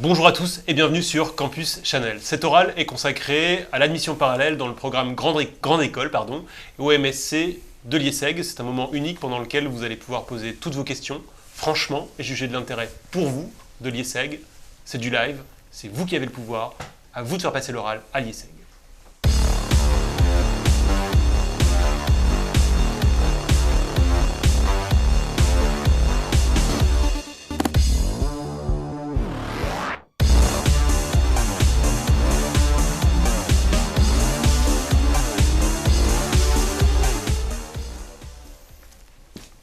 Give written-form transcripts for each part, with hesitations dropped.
Bonjour à tous et bienvenue sur Campus Channel. Cet oral est consacré à l'admission parallèle dans le programme Grande École et au MSC de l'IESEG. C'est un moment unique pendant lequel vous allez pouvoir poser toutes vos questions, franchement, et juger de l'intérêt pour vous de l'IESEG. C'est du live, c'est vous qui avez le pouvoir, à vous de faire passer l'oral à l'IESEG.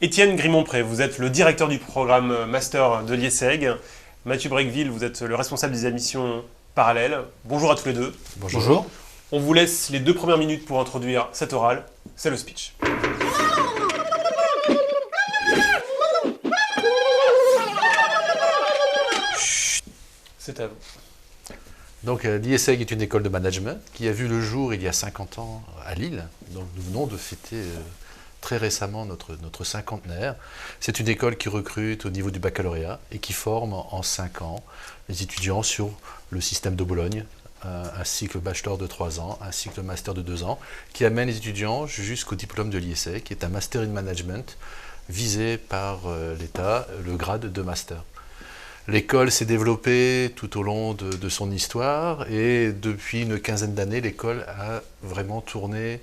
Étienne Grimont-Pré, vous êtes le directeur du programme Master de l'IESEG. Mathieu Brequeville, vous êtes le responsable des admissions parallèles. Bonjour à tous les deux. Bonjour. On vous laisse les 2 premières minutes pour introduire cet oral. C'est le speech. Chut. C'est à vous. Donc l'IESEG est une école de management qui a vu le jour il y a 50 ans à Lille. Donc nous venons de fêter très récemment notre cinquantenaire. C'est une école qui recrute au niveau du baccalauréat et qui forme en 5 ans les étudiants sur le système de Bologne, un cycle bachelor de 3 ans, un cycle master de 2 ans, qui amène les étudiants jusqu'au diplôme de l'IESEG, qui est un master in management visé par l'État, le grade de master. L'école s'est développée tout au long de son histoire et depuis une quinzaine d'années, l'école a vraiment tourné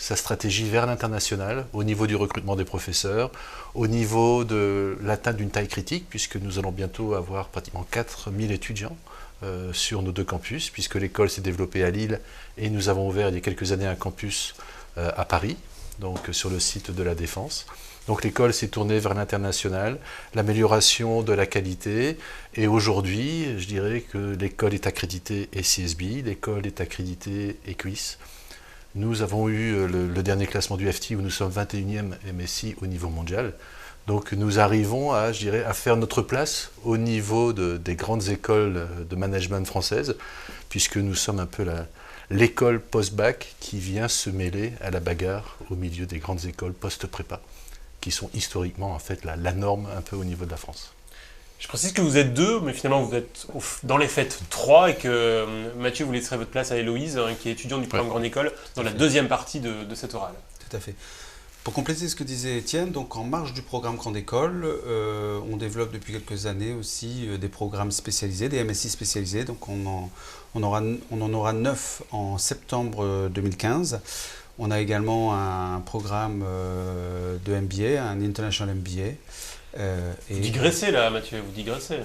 sa stratégie vers l'international, au niveau du recrutement des professeurs, au niveau de l'atteinte d'une taille critique, puisque nous allons bientôt avoir pratiquement 4000 étudiants sur nos 2 campus, puisque l'école s'est développée à Lille et nous avons ouvert il y a quelques années un campus à Paris, donc sur le site de la Défense. Donc l'école s'est tournée vers l'international, l'amélioration de la qualité, et aujourd'hui, je dirais que l'école est accréditée ECSB, l'école est accréditée EQUIS. Nous avons eu le dernier classement du FT où nous sommes 21e MSI au niveau mondial. Donc nous arrivons à faire notre place au niveau des grandes écoles de management françaises, puisque nous sommes un peu l'école post-bac qui vient se mêler à la bagarre au milieu des grandes écoles post-prépa, qui sont historiquement en fait la norme un peu au niveau de la France. Je précise que vous êtes 2, mais finalement vous êtes dans les faits 3 et que Mathieu, vous laisserez votre place à Héloïse, qui est étudiante du programme Grande École, dans la deuxième partie de cet oral. Tout à fait. Pour compléter ce que disait Étienne, donc en marge du programme Grande École, on développe depuis quelques années aussi des programmes spécialisés, des MSI spécialisés. Donc on en aura 9 en septembre 2015. On a également un programme de MBA, un International MBA. Vous digressez là, Mathieu, vous digressez.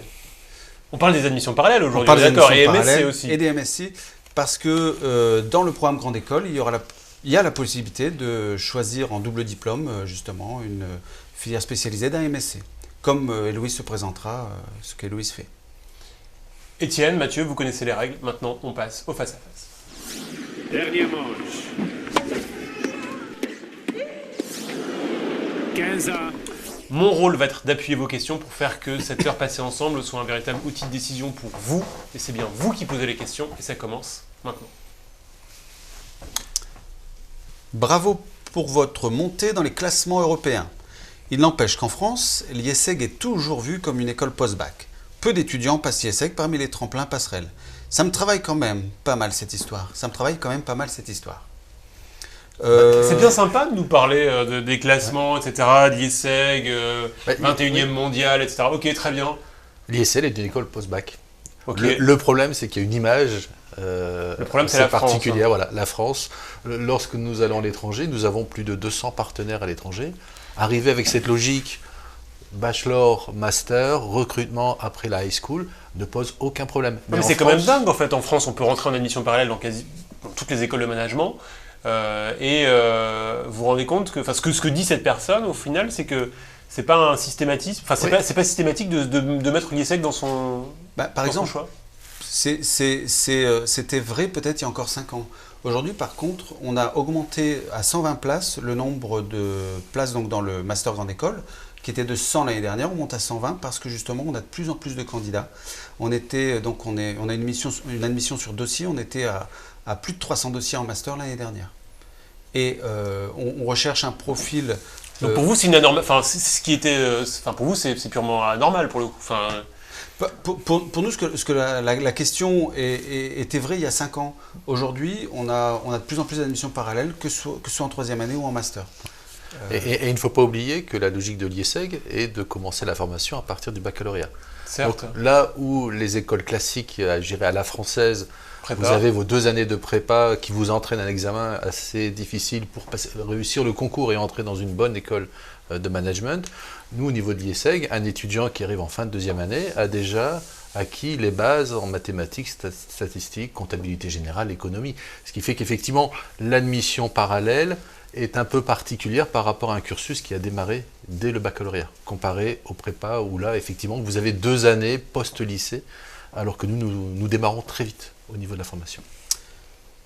On parle des admissions parallèles aujourd'hui, d'accord, et MSC aussi. Et des MSC, parce que dans le programme Grande École, il y a la possibilité de choisir en double diplôme, justement, une filière spécialisée d'un MSC. Comme Héloïse se présentera, ce qu'Héloïse fait. Étienne, Mathieu, vous connaissez les règles. Maintenant, on passe au face-à-face. Dernière manche. 15 ans. Mon rôle va être d'appuyer vos questions pour faire que cette heure passée ensemble soit un véritable outil de décision pour vous. Et c'est bien vous qui posez les questions, et ça commence maintenant. Bravo pour votre montée dans les classements européens. Il n'empêche qu'en France, l'IESEG est toujours vu comme une école post-bac. Peu d'étudiants passent l'IESEG parmi les tremplins passerelles. Ça me travaille quand même pas mal cette histoire. C'est bien sympa de nous parler des classements, etc., de l'IESEG, 21e mondial, etc. Ok, très bien. L'IESEG est une école post-bac. Okay. Le problème, c'est qu'il y a une image le problème, c'est la particulière. France, hein. Voilà, la France, lorsque nous allons à l'étranger, nous avons plus de 200 partenaires à l'étranger. Arriver avec cette logique bachelor, master, recrutement après la high school ne pose aucun problème. Mais c'est quand même dingue, en fait. En France, on peut rentrer en admission parallèle dans toutes les écoles de management. Vous vous rendez compte que, ce que dit cette personne, au final, c'est que c'est pas un systématisme, c'est pas systématique de mettre l'IESEG dans son par exemple, choix. C'était vrai peut-être il y a encore 5 ans. Aujourd'hui, par contre, on a augmenté à 120 places le nombre de places donc, dans le Master Grande École, qui était de 100 l'année dernière, on monte à 120 parce que justement, on a de plus en plus de candidats. On a une admission sur dossier, on était à plus de 300 dossiers en Master l'année dernière. Et on recherche un profil... Donc pour vous, c'est une anormal. Enfin, ce qui était. Pour vous, c'est purement anormal pour le coup. Pour nous, la question était vraie il y a 5 ans. Aujourd'hui, on a de plus en plus d'admissions parallèles, que ce soit en troisième année ou en master. Et il ne faut pas oublier que la logique de l'IESEG est de commencer la formation à partir du baccalauréat. Certes. Donc, là où les écoles classiques, je dirais à la française, Prépa. vous avez vos 2 années de prépa qui vous entraînent un examen assez difficile pour réussir le concours et entrer dans une bonne école de management. Nous, au niveau de l'IESEG, un étudiant qui arrive en fin de 2e année a déjà acquis les bases en mathématiques, statistiques, comptabilité générale, économie. Ce qui fait qu'effectivement, l'admission parallèle est un peu particulière par rapport à un cursus qui a démarré dès le baccalauréat, comparé au prépa où là, effectivement, vous avez 2 années post-lycée, alors que nous démarrons très vite au niveau de la formation.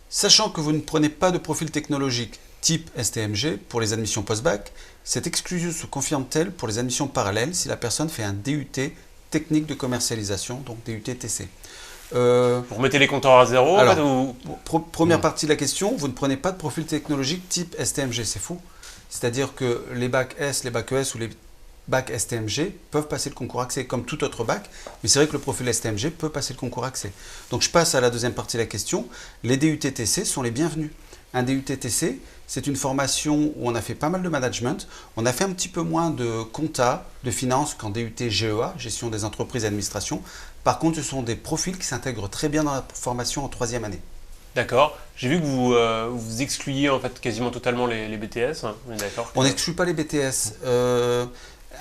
Sachant que vous ne prenez pas de profil technologique type STMG pour les admissions post-bac, cette exclusion se confirme-t-elle pour les admissions parallèles si la personne fait un DUT technique de commercialisation, donc DUT TC? Vous remettez les compteurs à zéro Alors, en fait, ou... Première partie de la question, vous ne prenez pas de profil technologique type STMG, c'est fou. C'est-à-dire que les bacs S, les bacs ES ou les bacs STMG peuvent passer le concours accès comme tout autre bac, mais c'est vrai que le profil STMG peut passer le concours accès. Donc je passe à la deuxième partie de la question. Les DUT TC sont les bienvenus. Un DUT TC, c'est une formation où on a fait pas mal de management, on a fait un petit peu moins de compta, de finance qu'en DUT GEA, gestion des entreprises et administration. Par contre, ce sont des profils qui s'intègrent très bien dans la formation en 3e année. D'accord. J'ai vu que vous excluiez en fait quasiment totalement les BTS. On est d'accord. On n'exclut pas les BTS.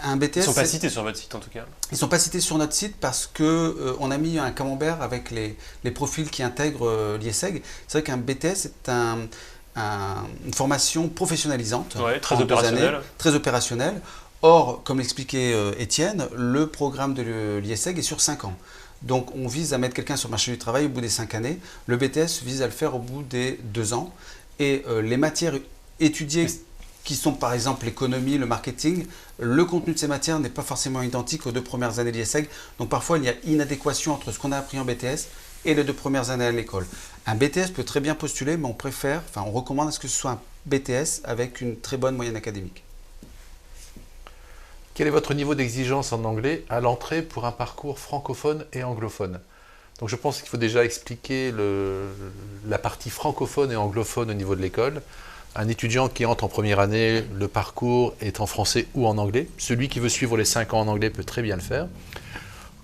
Un BTS, Ils ne sont pas cités sur votre site en tout cas. Ils ne sont pas cités sur notre site parce qu'on a mis un camembert avec les profils qui intègrent l'IESEG. C'est vrai qu'un BTS est une formation professionnalisante, Ouais, très en 2 opérationnelle. années, très opérationnelle. Or, comme l'expliquait Étienne, le programme de l'IESEG est sur 5 ans. Donc on vise à mettre quelqu'un sur le marché du travail au bout des 5 années. Le BTS vise à le faire au bout des 2 ans. Et les matières étudiées qui sont par exemple l'économie, le marketing, le contenu de ces matières n'est pas forcément identique aux 2 premières années de l'IESEG. Donc parfois il y a inadéquation entre ce qu'on a appris en BTS et les 2 premières années à l'école. Un BTS peut très bien postuler, mais on recommande à ce que ce soit un BTS avec une très bonne moyenne académique. Quel est votre niveau d'exigence en anglais à l'entrée pour un parcours francophone et anglophone? Donc je pense qu'il faut déjà expliquer la partie francophone et anglophone au niveau de l'école. Un étudiant qui entre en première année, le parcours est en français ou en anglais. Celui qui veut suivre les 5 ans en anglais peut très bien le faire.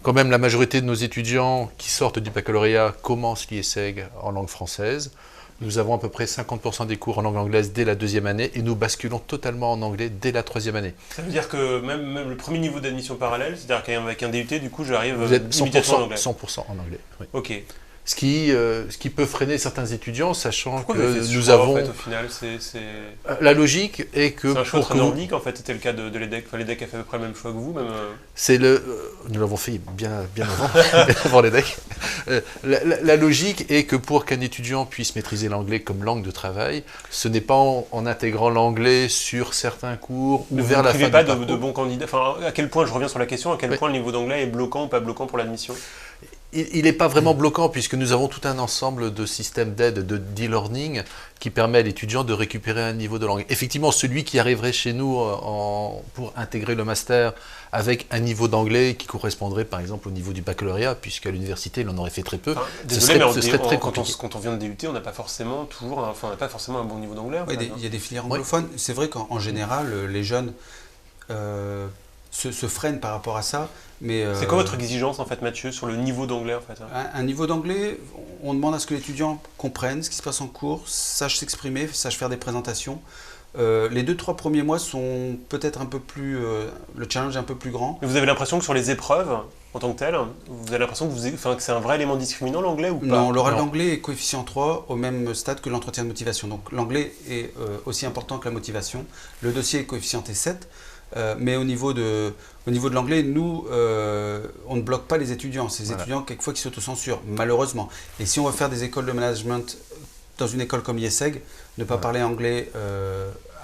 Quand même, la majorité de nos étudiants qui sortent du baccalauréat commencent l'IESEG en langue française. Nous avons à peu près 50% des cours en langue anglaise dès la 2e année et nous basculons totalement en anglais dès la 3e année. Ça veut dire que même le premier niveau d'admission parallèle, c'est-à-dire qu'avec un DUT, du coup, j'arrive Vous êtes immédiatement en 100%, anglais. 100% en anglais. Oui. Ok. Ce qui peut freiner certains étudiants, sachant Pourquoi que vous avez fait ce nous choix, avons... en fait, au final, La logique est que... c'est un choix pour très que vous- nordique, en fait, c'était le cas de l'EDEC. Enfin, l'EDEC a fait à peu près le même choix que vous, même... Nous l'avons fait bien avant, avant les decks. La logique est que pour qu'un étudiant puisse maîtriser l'anglais comme langue de travail, ce n'est pas en intégrant l'anglais sur certains cours ou Mais vers vous la ne fin privez du pas parcours. de bons candidats. Enfin, à quel point, je reviens sur la question, à quel Oui. point le niveau d'anglais est bloquant ou pas bloquant pour l'admission? Il n'est pas vraiment bloquant puisque nous avons tout un ensemble de systèmes d'aide, de d'e-learning qui permet à l'étudiant de récupérer un niveau de langue. Effectivement, celui qui arriverait chez nous pour intégrer le master avec un niveau d'anglais qui correspondrait par exemple au niveau du baccalauréat, puisqu'à l'université il en aurait fait très peu, Enfin, ce désolé, mais serait, ce serait très compliqué. quand on vient de DUT, on n'a pas forcément on n'a pas forcément un bon niveau d'anglais. en Oui, fait, il hein. y a des filières Oui. anglophones. C'est vrai qu'en général, les jeunes se freinent par rapport à ça. Mais, C'est quoi votre exigence, en fait, Mathieu, sur le niveau d'anglais, en fait? un niveau d'anglais, on demande à ce que l'étudiant comprenne ce qui se passe en cours, sache s'exprimer, sache faire des présentations. Les 2-3 premiers mois sont peut-être un peu plus... le challenge est un peu plus grand. Mais vous avez l'impression que sur les épreuves, en tant que telles, vous avez l'impression que c'est un vrai élément discriminant, l'anglais, ou pas? Non, l'oral Non. d'anglais est coefficient 3 au même stade que l'entretien de motivation. Donc l'anglais est aussi important que la motivation. Le dossier est coefficienté 7. Mais au niveau de l'anglais, nous, on ne bloque pas les étudiants. C'est les étudiants, quelquefois, qui s'autocensurent, malheureusement. Et si on veut faire des écoles de management dans une école comme l'IESEG, ne pas parler anglais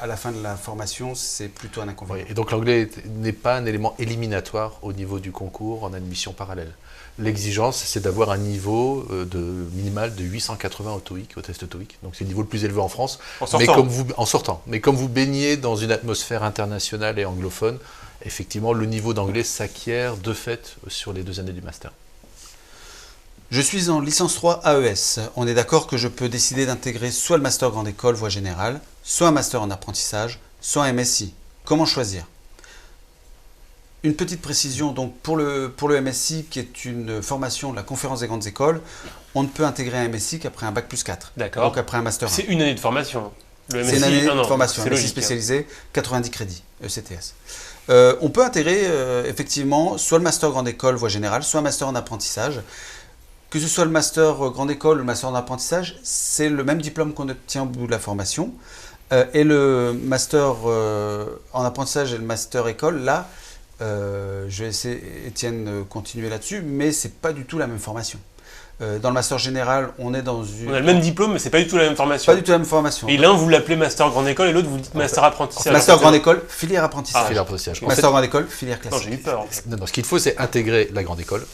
à la fin de la formation, c'est plutôt un inconvénient. Oui, et donc l'anglais n'est pas un élément éliminatoire au niveau du concours en admission parallèle. L'exigence, c'est d'avoir un niveau minimal de 880 au TOEIC, au test TOEIC. Donc c'est le niveau le plus élevé en France. En sortant. En sortant. Mais comme vous baignez dans une atmosphère internationale et anglophone, effectivement, le niveau d'anglais s'acquiert de fait sur les 2 années du master. Je suis en licence 3 AES. On est d'accord que je peux décider d'intégrer soit le master grande école voie générale, soit un master en apprentissage, soit un MSI. Comment choisir? Une petite précision, donc pour le MSI, qui est une formation de la conférence des grandes écoles, on ne peut intégrer un MSI qu'après un bac+4. D'accord. Donc après un master 1. C'est une année de formation. Le C'est une année de formation, c'est MSI logique. spécialisé, 90 crédits, ECTS. On peut intégrer effectivement soit le master grande école voie générale, soit un master en apprentissage. Que ce soit le master grande école ou le master en apprentissage, c'est le même diplôme qu'on obtient au bout de la formation. Et le master en apprentissage et le master école, là, je vais laisser Étienne continuer là-dessus, mais c'est pas du tout la même formation. Dans le master général, on est dans une... On a le même diplôme, mais c'est pas du tout la même formation. Pas du tout la même formation. Et l'un, vous l'appelez master grande école, et l'autre, vous dites master apprentissage. Master grande école, filière apprentissage. Filière apprentissage. En Master fait, grande école, filière Non, classique. j'ai eu peur. non, ce qu'il faut, c'est intégrer la grande école.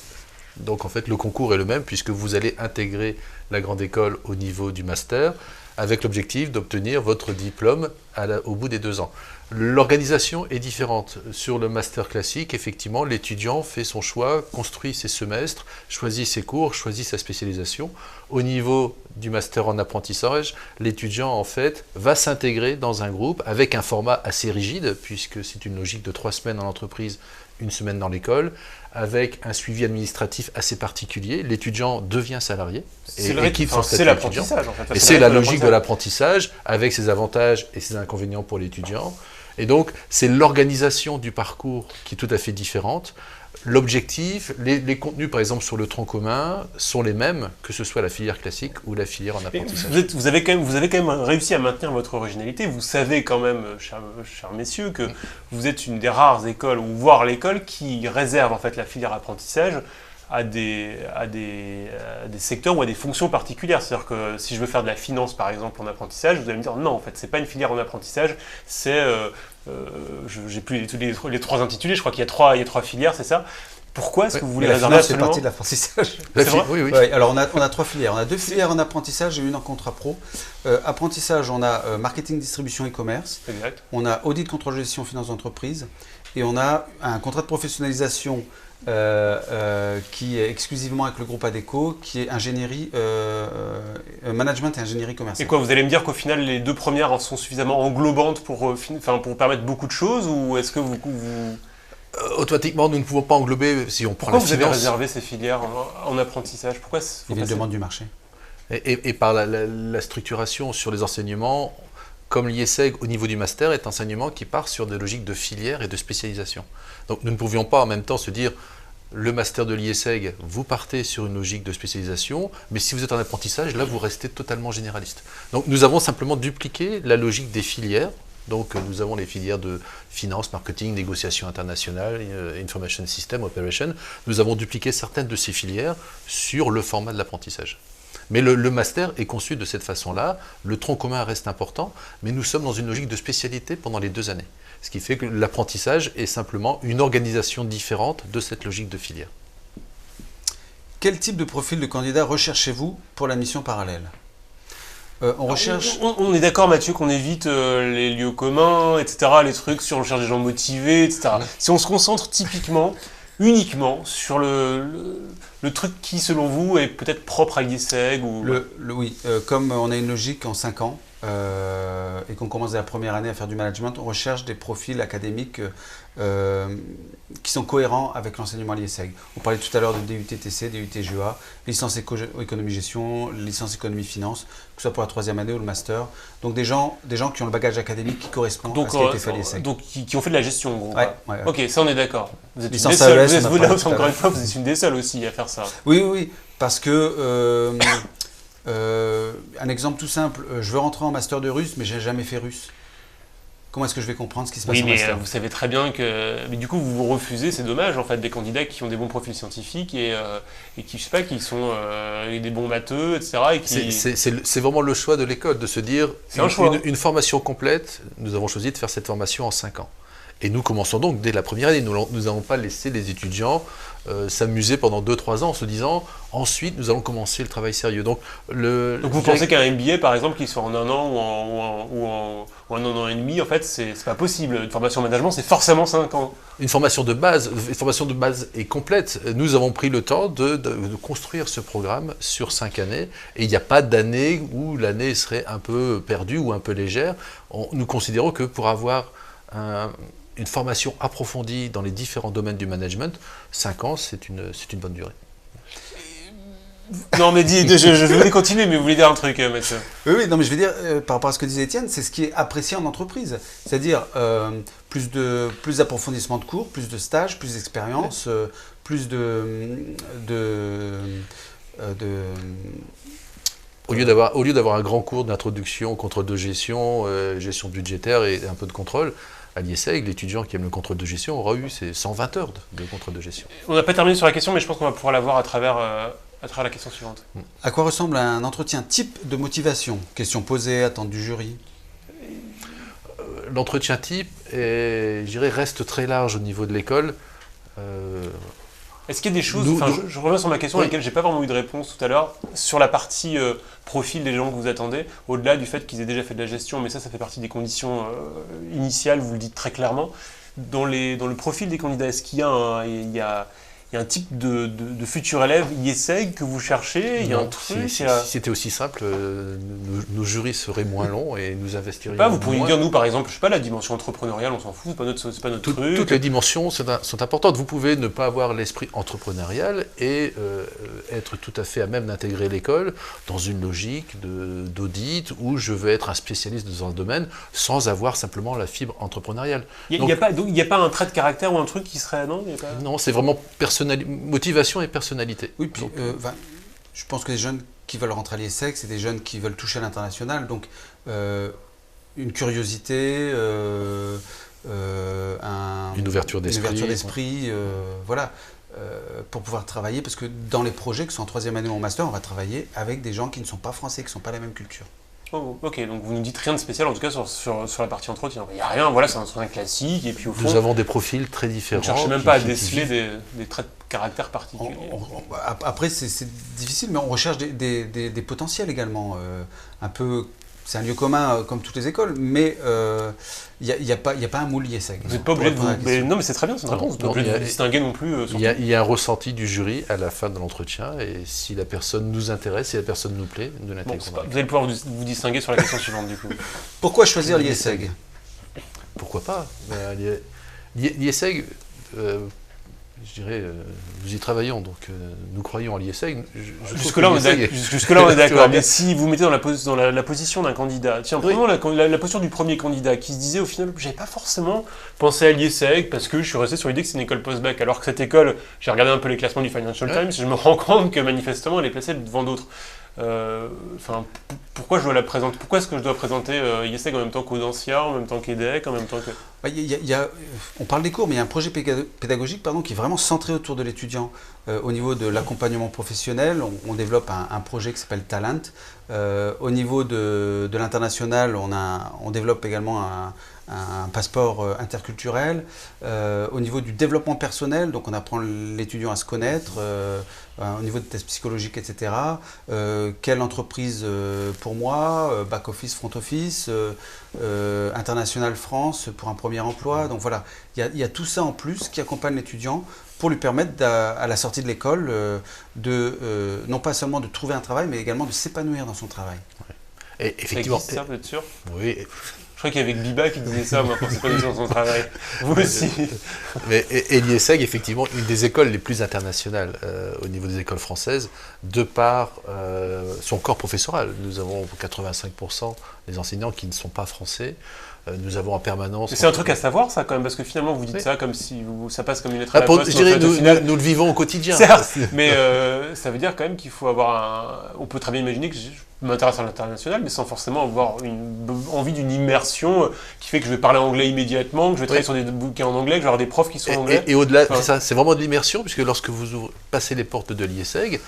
Donc en fait, le concours est le même puisque vous allez intégrer la grande école au niveau du master avec l'objectif d'obtenir votre diplôme au bout des 2 ans. L'organisation est différente. Sur le master classique, effectivement, l'étudiant fait son choix, construit ses semestres, choisit ses cours, choisit sa spécialisation. Au niveau du master en apprentissage, l'étudiant, en fait, va s'intégrer dans un groupe avec un format assez rigide, puisque c'est une logique de 3 semaines en entreprise, 1 semaine dans l'école, avec un suivi administratif assez particulier. L'étudiant devient salarié et quitte son statut C'est étudiant. l'apprentissage, en fait. Et c'est la logique de l'apprentissage, avec ses avantages et ses inconvénients pour l'étudiant. Et donc, c'est l'organisation du parcours qui est tout à fait différente. L'objectif, les contenus, par exemple, sur le tronc commun, sont les mêmes, que ce soit la filière classique ou la filière en Mais apprentissage. vous avez quand même réussi à maintenir votre originalité. Vous savez quand même, chers messieurs, que vous êtes une des rares écoles, ou voire l'école, qui réserve en fait la filière apprentissage à des secteurs ou à des fonctions particulières. C'est-à-dire que si je veux faire de la finance, par exemple, en apprentissage, vous allez me dire non, en fait, c'est pas une filière en apprentissage, c'est... j'ai plus les 3 intitulés, je crois qu'il y a 3 filières, c'est ça? Pourquoi est-ce que vous voulez Mais la réserver finance fait absolument... partie de l'apprentissage. C'est vrai Oui, oui. Ouais, alors on a 3 filières. On a 2 filières en apprentissage et une en contrat pro. Apprentissage, on a marketing, distribution et commerce. Exact. On a audit, contrôle, gestion, finance d'entreprise. Et on a un contrat de professionnalisation qui est exclusivement avec le groupe ADECO, qui est ingénierie, management et ingénierie Et commerciale. quoi, vous allez me dire qu'au final, les 2 premières en sont suffisamment englobantes pour permettre beaucoup de choses, ou est-ce que vous... Automatiquement, nous ne pouvons pas englober, si on prend Pourquoi la vous avez finance, réservé ces filières en apprentissage? Pourquoi Il y a une demande du marché. et par la structuration sur les enseignements, comme l'IESEG au niveau du master est un enseignement qui part sur des logiques de filière et de spécialisation. Donc nous ne pouvions pas en même temps se dire le master de l'IESEG, vous partez sur une logique de spécialisation, mais si vous êtes en apprentissage, là vous restez totalement généraliste. Donc nous avons simplement dupliqué la logique des filières. Donc nous avons les filières de finance, marketing, négociation internationale, information system, operation. Nous avons dupliqué certaines de ces filières sur le format de l'apprentissage. Mais le master est conçu de cette façon-là, le tronc commun reste important, mais nous sommes dans une logique de spécialité pendant les 2 années. Ce qui fait que l'apprentissage est simplement une organisation différente de cette logique de filière. Quel type de profil de candidat recherchez-vous pour la mission parallèle? On recherche... On est d'accord, Mathieu, qu'on évite les lieux communs, etc., les trucs sur on cherche des gens motivés, etc. Si on se concentre uniquement sur le truc qui, selon vous, est peut-être propre à l'IESEG ou... Oui, comme on a une logique en 5 ans et qu'on commence dès la première année à faire du management, on recherche des profils académiques qui sont cohérents avec l'enseignement à l'IESEG. On parlait tout à l'heure de DUT-TC, DUT-GEA, licence économie-gestion, licence économie-finance, que ce soit pour la 3e année ou le master. Donc des gens qui ont le bagage académique qui correspond à ce qui a été fait à l'IESEG. Donc qui ont fait de la gestion, en gros. Ouais. Ok, ça on est d'accord. Vous êtes Licence une des seules, AES, on a parlé tout à encore une l'heure. fois, vous êtes une des seules aussi à faire ça. Oui, parce que, un exemple tout simple, je veux rentrer en master de russe, mais j'ai jamais fait russe. Comment est-ce que je vais comprendre ce qui se passe Oui, en mais master? vous savez très bien que... Mais du coup, vous vous refusez, c'est dommage, en fait, des candidats qui ont des bons profils scientifiques et qui, je sais pas, qui sont des bons matheux, etc. Et qui... C'est vraiment le choix de l'école, de se dire C'est un choix. une formation complète, nous avons choisi de faire cette formation en 5 ans. Et nous commençons donc dès la première année. Nous n'allons pas laisser les étudiants s'amuser pendant 2-3 ans en se disant ensuite nous allons commencer le travail sérieux. Donc vous pensez qu'un MBA par exemple qui soit en 1 an ou en 1 an et demi, en fait c'est pas possible. Une formation en management c'est forcément 5 ans. Une formation de base est complète. Nous avons pris le temps de construire ce programme sur 5 années et il n'y a pas d'année où l'année serait un peu perdue ou un peu légère. Nous considérons que pour avoir une formation approfondie dans les différents domaines du management, 5 ans, c'est une bonne durée. Non, mais je voulais continuer, mais vous voulez dire un truc, Mathieu. Oui, non, mais je veux dire, par rapport à ce que disait Étienne, c'est ce qui est apprécié en entreprise. C'est-à-dire plus d'approfondissement de cours, plus de stages, plus d'expérience, plus Au lieu d'avoir un grand cours d'introduction au contrôle de gestion, gestion budgétaire et un peu de contrôle, à l'IESEG, l'étudiant qui aime le contrôle de gestion aura eu ses 120 heures de contrôle de gestion. On n'a pas terminé sur la question, mais je pense qu'on va pouvoir la voir à travers la question suivante. À quoi ressemble un entretien type de motivation? Question posée, attente du jury. L'entretien type, je dirais, reste très large au niveau de l'école. Est-ce qu'il y a des choses, je reviens sur ma question à laquelle je n'ai pas vraiment eu de réponse tout à l'heure, sur la partie profil des gens que vous attendez, au-delà du fait qu'ils aient déjà fait de la gestion, mais ça fait partie des conditions initiales, vous le dites très clairement. Dans le profil des candidats, est-ce qu'il y a un type de futur élève IESEG que vous cherchez? Il y a un truc, si c'était aussi simple, nos jurys seraient moins longs et nous investirions vous pourriez dire, nous par exemple, je sais pas, la dimension entrepreneuriale, on s'en fout, c'est pas notre truc. Toutes les dimensions sont importantes. Vous pouvez ne pas avoir l'esprit entrepreneurial et être tout à fait à même d'intégrer l'école dans une logique d'audit où je veux être un spécialiste dans un domaine sans avoir simplement la fibre entrepreneuriale. Il n'y a pas un trait de caractère ou un truc qui serait... Non, c'est vraiment motivation et personnalité. Oui, puis je pense que les jeunes qui veulent rentrer à l'IESEG, c'est des jeunes qui veulent toucher à l'international, donc une curiosité, une ouverture d'esprit, voilà, pour pouvoir travailler, parce que dans les projets, que ce soit en 3e année ou en master, on va travailler avec des gens qui ne sont pas français, qui ne sont pas la même culture. Oh, ok, donc vous ne dites rien de spécial en tout cas sur la partie entretien. Il n'y a rien, voilà, c'est un entretien classique et puis au fond... Nous avons des profils très différents. Vous ne cherchez même pas à déceler des traits de caractère particuliers. Après, c'est difficile, mais on recherche des potentiels également. Un peu, c'est un lieu commun comme toutes les écoles, mais il n'y a pas un moule IESEG. Vous n'êtes pas obligé de vous... Non, mais c'est très bien, c'est une réponse. Vous n'êtes pas obligé de vous distinguer non plus. Il y a un ressenti du jury à la fin de l'entretien, et si la personne nous intéresse, si la personne nous plaît, nous l'intégrons. Vous allez pouvoir vous distinguer sur la question suivante, du coup. Pourquoi choisir l'IESEG? Pourquoi pas? L'IESEG, je dirais, nous y travaillons, donc nous croyons à l'IESEG. Jusque-là, on est d'accord. Mais si vous mettez dans la position d'un candidat, tiens, prenons la posture du premier candidat qui se disait au final, j'avais pas forcément pensé à l'IESEG parce que je suis resté sur l'idée que c'est une école post-bac, alors que cette école, j'ai regardé un peu les classements du Financial Times, je me rends compte que manifestement, elle est placée devant d'autres. Pourquoi je dois la présenter? Pourquoi est-ce que je dois présenter IESEG en même temps qu'Audencia, en même temps qu'EDEC, en même temps que... On parle des cours, mais il y a un projet pédagogique qui est vraiment centré autour de l'étudiant. Au niveau de l'accompagnement professionnel, on développe un projet qui s'appelle Talent. Au niveau de l'international, on développe également un passeport interculturel. Au niveau du développement personnel, donc on apprend l'étudiant à se connaître, au niveau de tests psychologiques, etc. Quelle entreprise pour moi, back-office, front-office, international France pour un premier emploi. Donc voilà, il y a tout ça en plus qui accompagne l'étudiant pour lui permettre à la sortie de l'école non pas seulement de trouver un travail, mais également de s'épanouir dans son travail. Et effectivement, ça, vous êtes sûr? Oui. Je crois qu'il y avait Biba qui disait ça, moi, pour s'épanouir dans son travail. Vous aussi. Et l'IESEG, effectivement, une des écoles les plus internationales au niveau des écoles françaises, de par son corps professoral. Nous avons 85% des enseignants qui ne sont pas français. Nous avons en permanence... Mais c'est un truc à savoir, ça, quand même, parce que finalement, vous dites ça comme si ça passe comme une lettre à la poste. Je dirais, nous le vivons au quotidien. Certes, mais ça veut dire quand même qu'il faut avoir On peut très bien imaginer que je m'intéresse à l'international, mais sans forcément avoir envie d'une immersion qui fait que je vais parler anglais immédiatement, que je vais travailler sur des bouquins en anglais, que je vais avoir des profs qui sont en anglais. Et au-delà, c'est ça, c'est vraiment de l'immersion, puisque lorsque vous passez les portes de l'IESEG,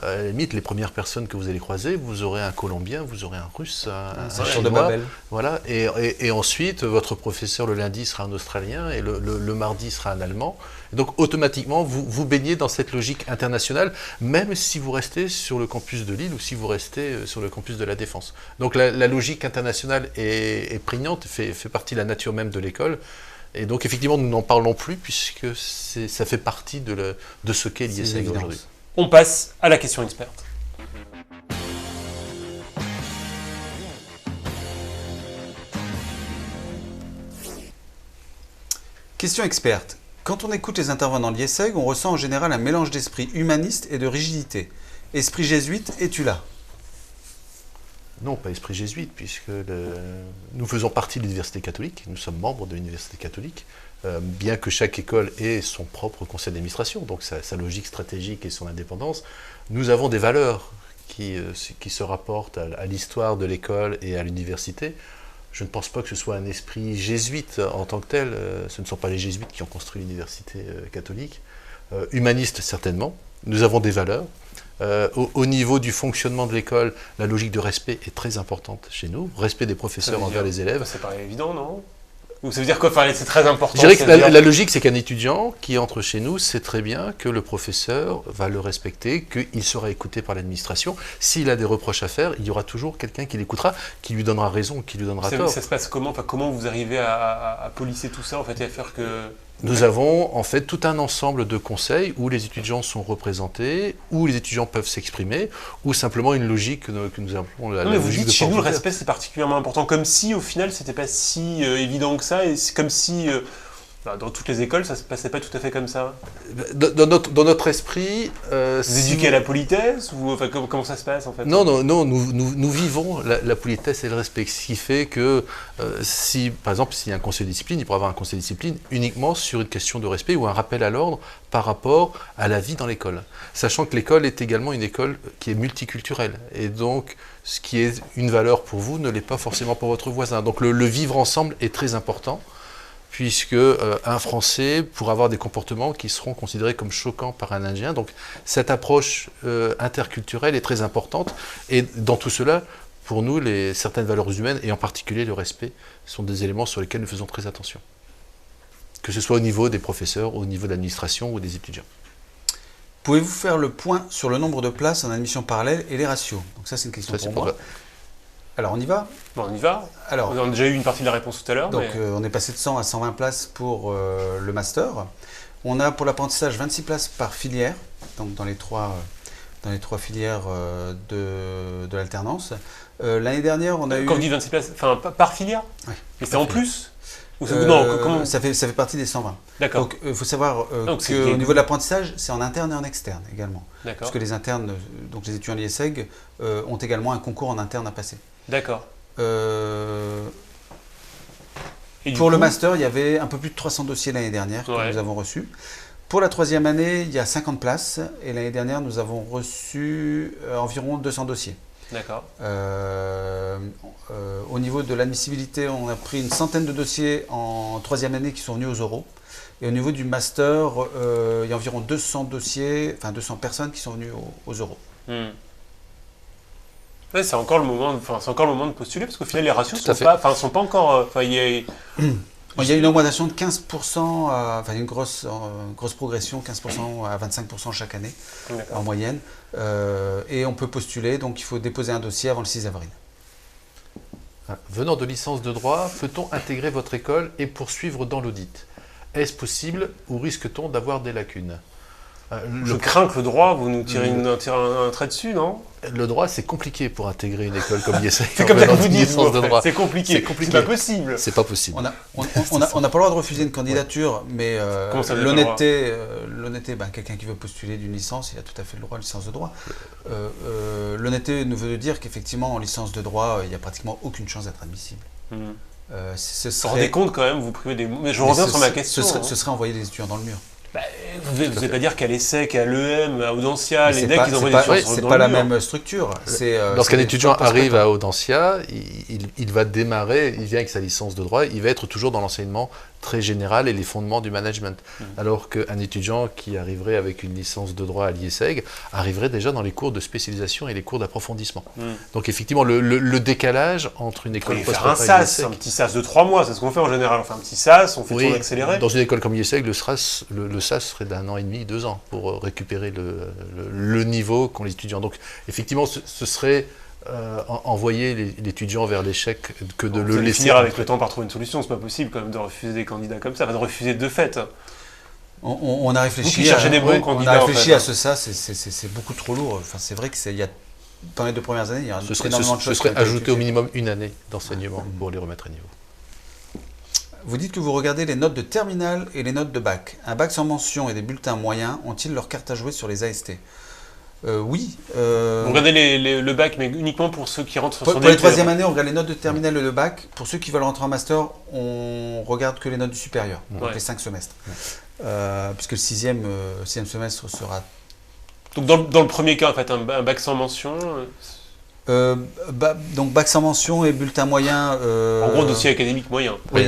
À la limite, les premières personnes que vous allez croiser, vous aurez un Colombien, vous aurez un Russe, un Sur de Chinois. Babel. Voilà. Et ensuite, votre professeur le lundi sera un Australien et le mardi sera un Allemand. Et donc, automatiquement, vous baignez dans cette logique internationale, même si vous restez sur le campus de Lille ou si vous restez sur le campus de la Défense. Donc, la logique internationale est prégnante, fait partie de la nature même de l'école. Et donc, effectivement, nous n'en parlons plus puisque ça fait partie de ce qu'est l'IESEG aujourd'hui. On passe à la question experte. Question experte. Quand on écoute les intervenants de l'IESEG, on ressent en général un mélange d'esprit humaniste et de rigidité. Esprit jésuite, es-tu là? Non, pas esprit jésuite, puisque nous faisons partie de l'Université catholique, nous sommes membres de l'Université catholique, bien que chaque école ait son propre conseil d'administration, donc sa logique stratégique et son indépendance. Nous avons des valeurs qui se rapportent à l'histoire de l'école et à l'université. Je ne pense pas que ce soit un esprit jésuite en tant que tel. Ce ne sont pas les jésuites qui ont construit l'université catholique. Humaniste, certainement. Nous avons des valeurs. Au niveau du fonctionnement de l'école, la logique de respect est très importante chez nous. Respect des professeurs envers les élèves. C'est pas évident, non? Ou ça veut dire quoi? Enfin, c'est très important. Je dirais que la logique, c'est qu'un étudiant qui entre chez nous sait très bien que le professeur va le respecter, qu'il sera écouté par l'administration. S'il a des reproches à faire, il y aura toujours quelqu'un qui l'écoutera, qui lui donnera raison, qui lui donnera tort. Ça se passe comment? Enfin, comment vous arrivez à polisser tout ça en fait, et à faire que... Nous avons en fait tout un ensemble de conseils où les étudiants sont représentés, où les étudiants peuvent s'exprimer, ou simplement une logique que nous appelons la mais vous logique dites de chez nous le porte-ouverte. respect c'est particulièrement important, comme si au final c'était pas si évident que ça, et c'est comme si dans toutes les écoles ça se passait pas tout à fait comme ça. Dans notre esprit... Vous éduquez à la politesse ou enfin, comment ça se passe en fait? Non, nous vivons la politesse et le respect, ce qui fait que si, par exemple, s'il y a un conseil de discipline, il pourra avoir un conseil de discipline uniquement sur une question de respect ou un rappel à l'ordre par rapport à la vie dans l'école. Sachant que l'école est également une école qui est multiculturelle, et donc ce qui est une valeur pour vous ne l'est pas forcément pour votre voisin. Donc le vivre ensemble est très important, puisque un Français pourra avoir des comportements qui seront considérés comme choquants par un Indien. Donc cette approche interculturelle est très importante. Et dans tout cela, pour nous, certaines valeurs humaines, et en particulier le respect, sont des éléments sur lesquels nous faisons très attention. Que ce soit au niveau des professeurs, au niveau de l'administration ou des étudiants. Pouvez-vous faire le point sur le nombre de places en admission parallèle et les ratios? Donc ça, c'est une question pour moi. Alors, on y va? Bon, on y va. Alors, on a déjà eu une partie de la réponse tout à l'heure. Donc, on est passé de 100 à 120 places pour le master. On a pour l'apprentissage 26 places par filière, donc dans les trois filières de l'alternance. L'année dernière, on a eu... Quand on dit 26 places, enfin par filière? Oui. Et c'est en plus? Ou non, comment... ça fait partie des 120. D'accord. Donc, il faut savoir qu'au niveau de l'apprentissage, c'est en interne et en externe également. D'accord. Parce que les internes, donc les étudiants de l'IESEG, ont également un concours en interne à passer. D'accord. Pour le master, il y avait un peu plus de 300 dossiers l'année dernière que nous avons reçus. Pour la troisième année, il y a 50 places. Et l'année dernière, nous avons reçu environ 200 dossiers. D'accord. Au niveau de l'admissibilité, on a pris une centaine de dossiers en troisième année qui sont venus aux oraux. Et au niveau du master, il y a environ 200 dossiers, enfin 200 personnes qui sont venues aux oraux. Ouais, c'est encore le moment de postuler, parce qu'au final les ratios sont pas encore. Il y a une augmentation de 15%, enfin une grosse progression, 15% à 25% chaque année en moyenne. Et on peut postuler, donc il faut déposer un dossier avant le 6 avril. Venant de licence de droit, peut-on intégrer votre école et poursuivre dans l'audit? Est-ce possible ou risque-t-on d'avoir des lacunes? Je crains que le droit, vous nous tirez un trait dessus, non? Le droit, c'est compliqué pour intégrer une école comme l'IESEG. C'est comme ça que vous dites, c'est compliqué. C'est pas possible. C'est pas possible. On n'a pas le droit de refuser une candidature, mais l'honnêteté, quelqu'un qui veut postuler d'une licence, il a tout à fait le droit, licence de droit. L'honnêteté nous veut dire qu'effectivement, en licence de droit, il n'y a pratiquement aucune chance d'être admissible. Vous vous rendez compte quand même, vous privez des... Mais je reviens sur ma question. Ce serait envoyer les étudiants dans le mur. Vous n'allez pas dire qu'à l'ESSEC, à l'EM, à Audencia, les decks, ils envoient des étudiants dans le mur. C'est pas la même structure. Lorsqu'un étudiant arrive à Audencia, il va démarrer, il vient avec sa licence de droit, il va être toujours dans l'enseignement très général et les fondements du management. Alors qu'un étudiant qui arriverait avec une licence de droit à l'IESEG arriverait déjà dans les cours de spécialisation et les cours d'approfondissement. Donc effectivement, le décalage entre une école faire un SAS, un petit SAS de 3 mois, c'est ce qu'on fait en général. On fait un petit SAS, on fait tout accéléré. Dans une école comme l'IESEG, le SAS serait d'1 an et demi, 2 ans pour récupérer le niveau qu'ont les étudiants. Donc effectivement, ce serait envoyer l'étudiant vers l'échec que de le laisser. Finir avec le temps par trouver une solution, c'est pas possible quand même de refuser des candidats comme ça, enfin, de refuser de fait. On a réfléchi, candidats, à ce SAS, c'est beaucoup trop lourd. Enfin, c'est vrai qu'il y a, dans les 2 premières années, il y a énormément de choses. Ce serait ajouter au minimum 1 année d'enseignement pour les remettre à niveau. Vous dites que vous regardez les notes de terminale et les notes de bac. Un bac sans mention et des bulletins moyens ont-ils leur carte à jouer sur les AST? Oui. Vous regardez le bac, mais uniquement pour ceux qui rentrent sur Pour les 3e années, on regarde les notes de terminale et le bac. Pour ceux qui veulent rentrer en master, on regarde que les notes du supérieur, donc les 5 semestres. Puisque le 6e semestre sera... Donc dans le premier cas, en fait, un bac sans mention donc bac sans mention et bulletin moyen... En gros, dossier académique moyen. Oui.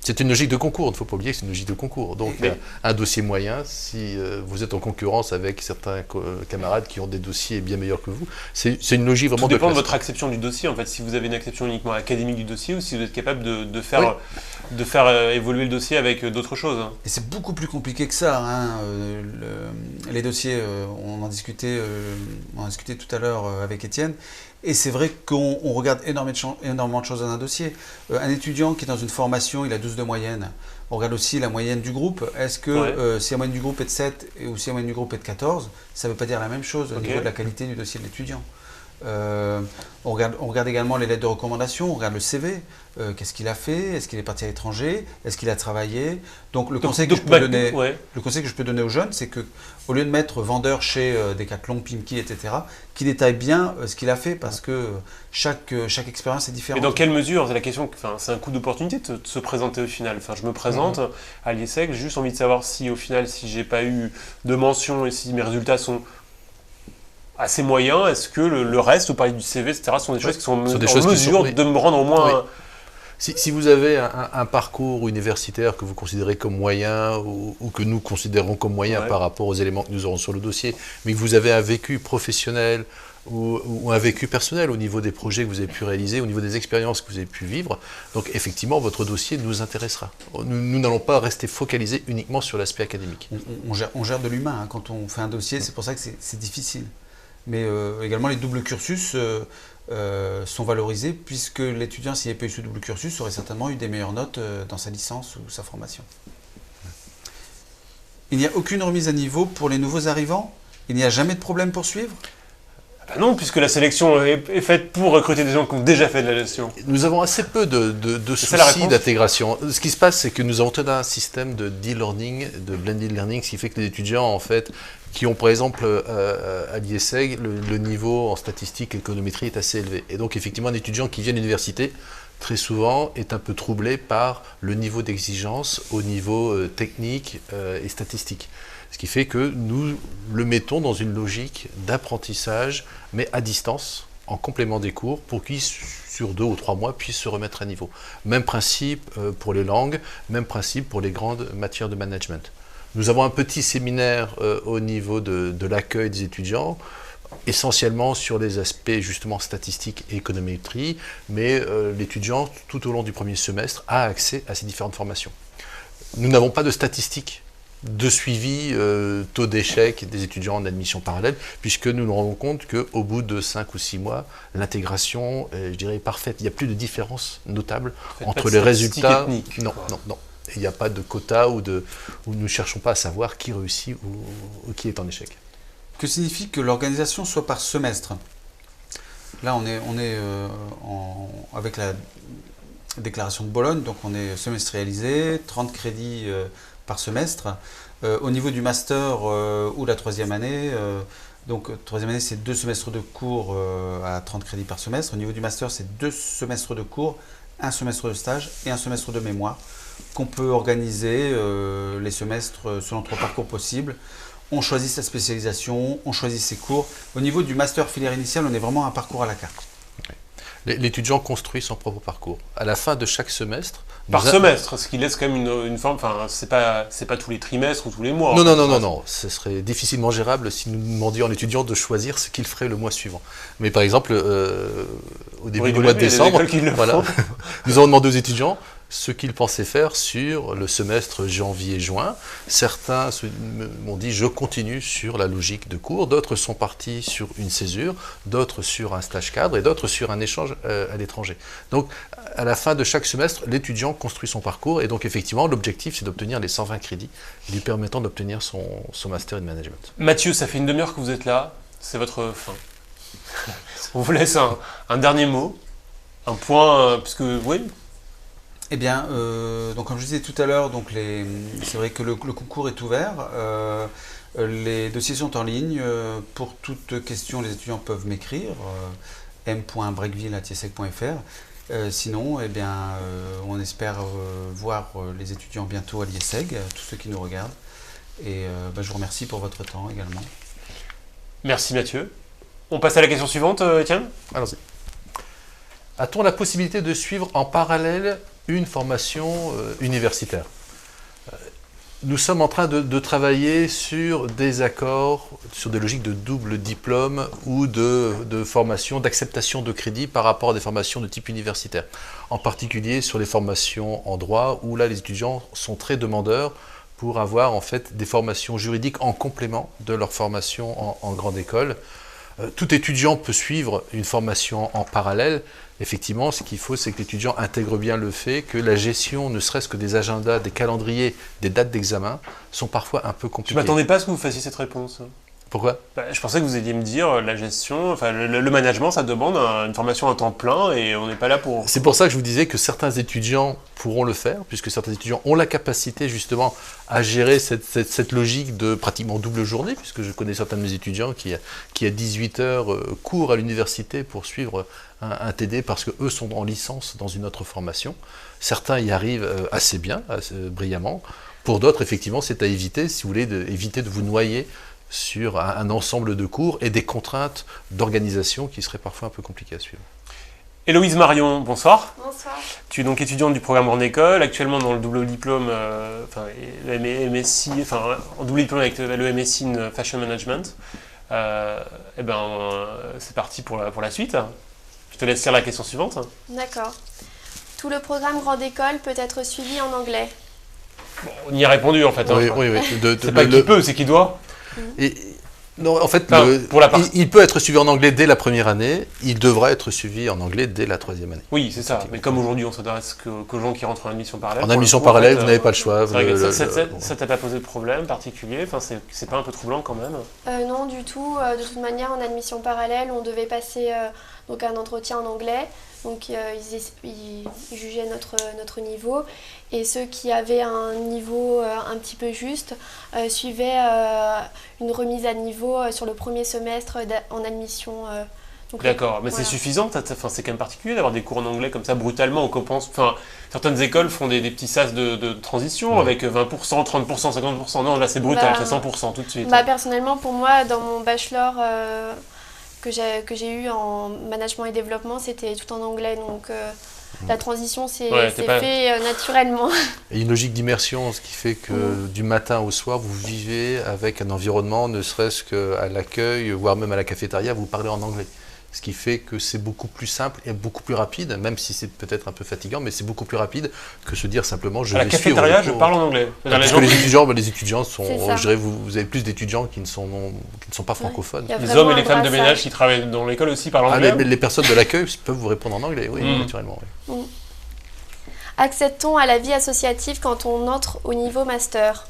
C'est une logique de concours, il ne faut pas oublier que c'est une logique de concours. Donc un dossier moyen, si vous êtes en concurrence avec certains camarades qui ont des dossiers bien meilleurs que vous, c'est une logique vraiment de classe. Tout dépend de votre acception du dossier, en fait, si vous avez une acception uniquement académique du dossier ou si vous êtes capable de faire évoluer le dossier avec d'autres choses. Et c'est beaucoup plus compliqué que ça. Les dossiers, on en discutait tout à l'heure avec Étienne. Et c'est vrai qu'on regarde énormément de choses dans un dossier. Un étudiant qui est dans une formation, il a 12 de moyenne. On regarde aussi la moyenne du groupe. Est-ce que si la moyenne du groupe est de 7 ou si la moyenne du groupe est de 14, ça ne veut pas dire la même chose au niveau de la qualité du dossier de l'étudiant. On regarde également les lettres de recommandation, on regarde le CV, qu'est-ce qu'il a fait, est-ce qu'il est parti à l'étranger, est-ce qu'il a travaillé. Donc le conseil que je peux donner aux jeunes, c'est que au lieu de mettre vendeur chez Decathlon, Pimki, etc., qu'il détaille bien ce qu'il a fait parce que chaque expérience est différente. Et dans quelle mesure, c'est la question, c'est un coup d'opportunité de se présenter au final. Enfin, je me présente à l'IESEG, j'ai juste envie de savoir si au final, si j'ai pas eu de mention et si mes résultats sont assez moyens, est-ce que le reste, vous parlez du CV, etc., sont des choses qui sont en mesure de me rendre au moins... Si vous avez un parcours universitaire que vous considérez comme moyen ou que nous considérons comme moyen par rapport aux éléments que nous aurons sur le dossier, mais que vous avez un vécu professionnel ou un vécu personnel au niveau des projets que vous avez pu réaliser, au niveau des expériences que vous avez pu vivre, donc effectivement, votre dossier nous intéressera. Nous n'allons pas rester focalisés uniquement sur l'aspect académique. On gère de l'humain quand on fait un dossier, c'est pour ça que c'est difficile. Mais également, les doubles cursus sont valorisés puisque l'étudiant, s'il n'y avait pas eu ce double cursus, aurait certainement eu des meilleures notes dans sa licence ou sa formation. Il n'y a aucune remise à niveau pour les nouveaux arrivants? Il n'y a jamais de problème pour suivre? Non, puisque la sélection est faite pour recruter des gens qui ont déjà fait de la gestion. Nous avons assez peu de soucis d'intégration. Ce qui se passe, c'est que nous avons tout un système de d'e-learning, de blended learning, ce qui fait que les étudiants, en fait, qui ont par exemple à l'IESEG, le niveau en statistique et économétrie est assez élevé. Et donc effectivement, un étudiant qui vient de l'université, très souvent, est un peu troublé par le niveau d'exigence au niveau technique et statistique. Ce qui fait que nous le mettons dans une logique d'apprentissage, mais à distance, en complément des cours, pour qu'il, sur 2 ou 3 mois, puisse se remettre à niveau. Même principe pour les langues, même principe pour les grandes matières de management. Nous avons un petit séminaire au niveau de l'accueil des étudiants, essentiellement sur les aspects justement statistiques et économétrie, mais l'étudiant, tout au long du premier semestre, a accès à ces différentes formations. Nous n'avons pas de statistiques de suivi taux d'échec des étudiants en admission parallèle, puisque nous nous rendons compte qu'au bout de 5 ou 6 mois, l'intégration, je dirais, est parfaite. Il n'y a plus de différence notable entre les résultats. Non. Il n'y a pas de quota où nous ne cherchons pas à savoir qui réussit ou qui est en échec. Que signifie que l'organisation soit par semestre? Là, on est avec la déclaration de Bologne, donc on est semestrialisé, 30 crédits par semestre. Au niveau du master ou la 3e année, donc 3e année c'est 2 semestres de cours à 30 crédits par semestre. Au niveau du master c'est 2 semestres de cours, 1 semestre de stage et 1 semestre de mémoire qu'on peut organiser les semestres selon 3 parcours possibles. On choisit sa spécialisation, on choisit ses cours. Au niveau du master filière initiale, on est vraiment à un parcours à la carte. L'étudiant construit son propre parcours. À la fin de chaque semestre... Par semestre, ce qui laisse quand même une forme... Enfin, c'est pas tous les trimestres ou tous les mois. Non. Ce serait difficilement gérable si nous demandions à l'étudiant de choisir ce qu'il ferait le mois suivant. Mais par exemple, au début du mois de décembre, voilà, nous avons demandé aux étudiants ce qu'ils pensaient faire sur le semestre janvier-juin. Certains m'ont dit « je continue sur la logique de cours », d'autres sont partis sur une césure, d'autres sur un stage cadre et d'autres sur un échange à l'étranger. Donc, à la fin de chaque semestre, l'étudiant construit son parcours et donc effectivement, l'objectif c'est d'obtenir les 120 crédits lui permettant d'obtenir son master in management. Mathieu, ça fait une demi-heure que vous êtes là, c'est votre fin. On vous laisse un dernier mot, un point, puisque oui. Eh bien, donc comme je disais tout à l'heure, c'est vrai que le concours est ouvert. Les dossiers sont en ligne. Pour toute question, les étudiants peuvent m'écrire m.brequeville@ieseg.fr. Sinon, eh bien, on espère voir les étudiants bientôt à l'IESEG, tous ceux qui nous regardent. Et je vous remercie pour votre temps également. Merci Mathieu. On passe à la question suivante, Étienne. Allons-y. A-t-on la possibilité de suivre en parallèle une formation universitaire? Nous sommes en train de travailler sur des accords, sur des logiques de double diplôme ou de formation, d'acceptation de crédit par rapport à des formations de type universitaire. En particulier sur les formations en droit, où là les étudiants sont très demandeurs pour avoir en fait des formations juridiques en complément de leur formation en grande école. Tout étudiant peut suivre une formation en parallèle. Effectivement, ce qu'il faut, c'est que l'étudiant intègre bien le fait que la gestion, ne serait-ce que des agendas, des calendriers, des dates d'examen, sont parfois un peu compliquées. Je ne m'attendais pas à ce que vous fassiez cette réponse. Pourquoi ? Je pensais que vous alliez me dire la gestion, enfin le management, ça demande une formation à temps plein et on n'est pas là pour... C'est pour ça que je vous disais que certains étudiants pourront le faire, puisque certains étudiants ont la capacité justement à gérer cette logique de pratiquement double journée, puisque je connais certains de mes étudiants qui à 18 heures courent à l'université pour suivre un TD parce qu'eux sont en licence dans une autre formation. Certains y arrivent assez bien, brillamment. Pour d'autres, effectivement, c'est à éviter, si vous voulez, éviter de vous noyer sur un ensemble de cours et des contraintes d'organisation qui seraient parfois un peu compliquées à suivre. Héloïse Marion, bonsoir. Bonsoir. Tu es donc étudiante du programme Grande École, actuellement dans le double diplôme, MSI, en double diplôme avec le MSI in Fashion Management. C'est parti pour la suite. Je te laisse lire la question suivante. D'accord. Tout le programme Grande École peut être suivi en anglais. Bon, on y a répondu en fait. Oui. C'est pas qui peut, c'est qui doit. Non, en fait, il peut être suivi en anglais dès la première année, il devra être suivi en anglais dès la troisième année. Oui, c'est ça. Mais comme aujourd'hui, on s'adresse qu'aux gens qui rentrent en admission parallèle. En admission parallèle, vous n'avez pas le choix. Ça t'a pas posé de problème particulier? Enfin, c'est pas un peu troublant quand même? Non, du tout. De toute manière, en admission parallèle, on devait passer donc un entretien en anglais. Donc, ils jugeaient notre niveau. Et ceux qui avaient un niveau un petit peu juste suivaient une remise à niveau sur le premier semestre en admission. D'accord, mais voilà. C'est suffisant, c'est quand même particulier d'avoir des cours en anglais comme ça brutalement. On compense, certaines écoles font des petits sas de transition avec 20%, 30%, 50%. Non, là c'est brutal, c'est 100% tout de suite. Personnellement, pour moi, dans mon bachelor que j'ai eu en management et développement, c'était tout en anglais. Donc la transition s'est fait naturellement. Et une logique d'immersion, ce qui fait que du matin au soir, vous vivez avec un environnement, ne serait-ce qu'à l'accueil, voire même à la cafétéria, vous parlez en anglais. Ce qui fait que c'est beaucoup plus simple et beaucoup plus rapide, même si c'est peut-être un peu fatigant, mais c'est beaucoup plus rapide que se dire simplement je vais suivre. À la cafétéria, je parle en anglais. Parce que les étudiants sont, je dirais, vous avez plus d'étudiants qui ne sont pas francophones. Les hommes et les femmes de ménage qui travaillent dans l'école aussi parlent anglais. Les personnes de l'accueil peuvent vous répondre en anglais, oui, naturellement. Oui. Accède-t-on à la vie associative quand on entre au niveau master?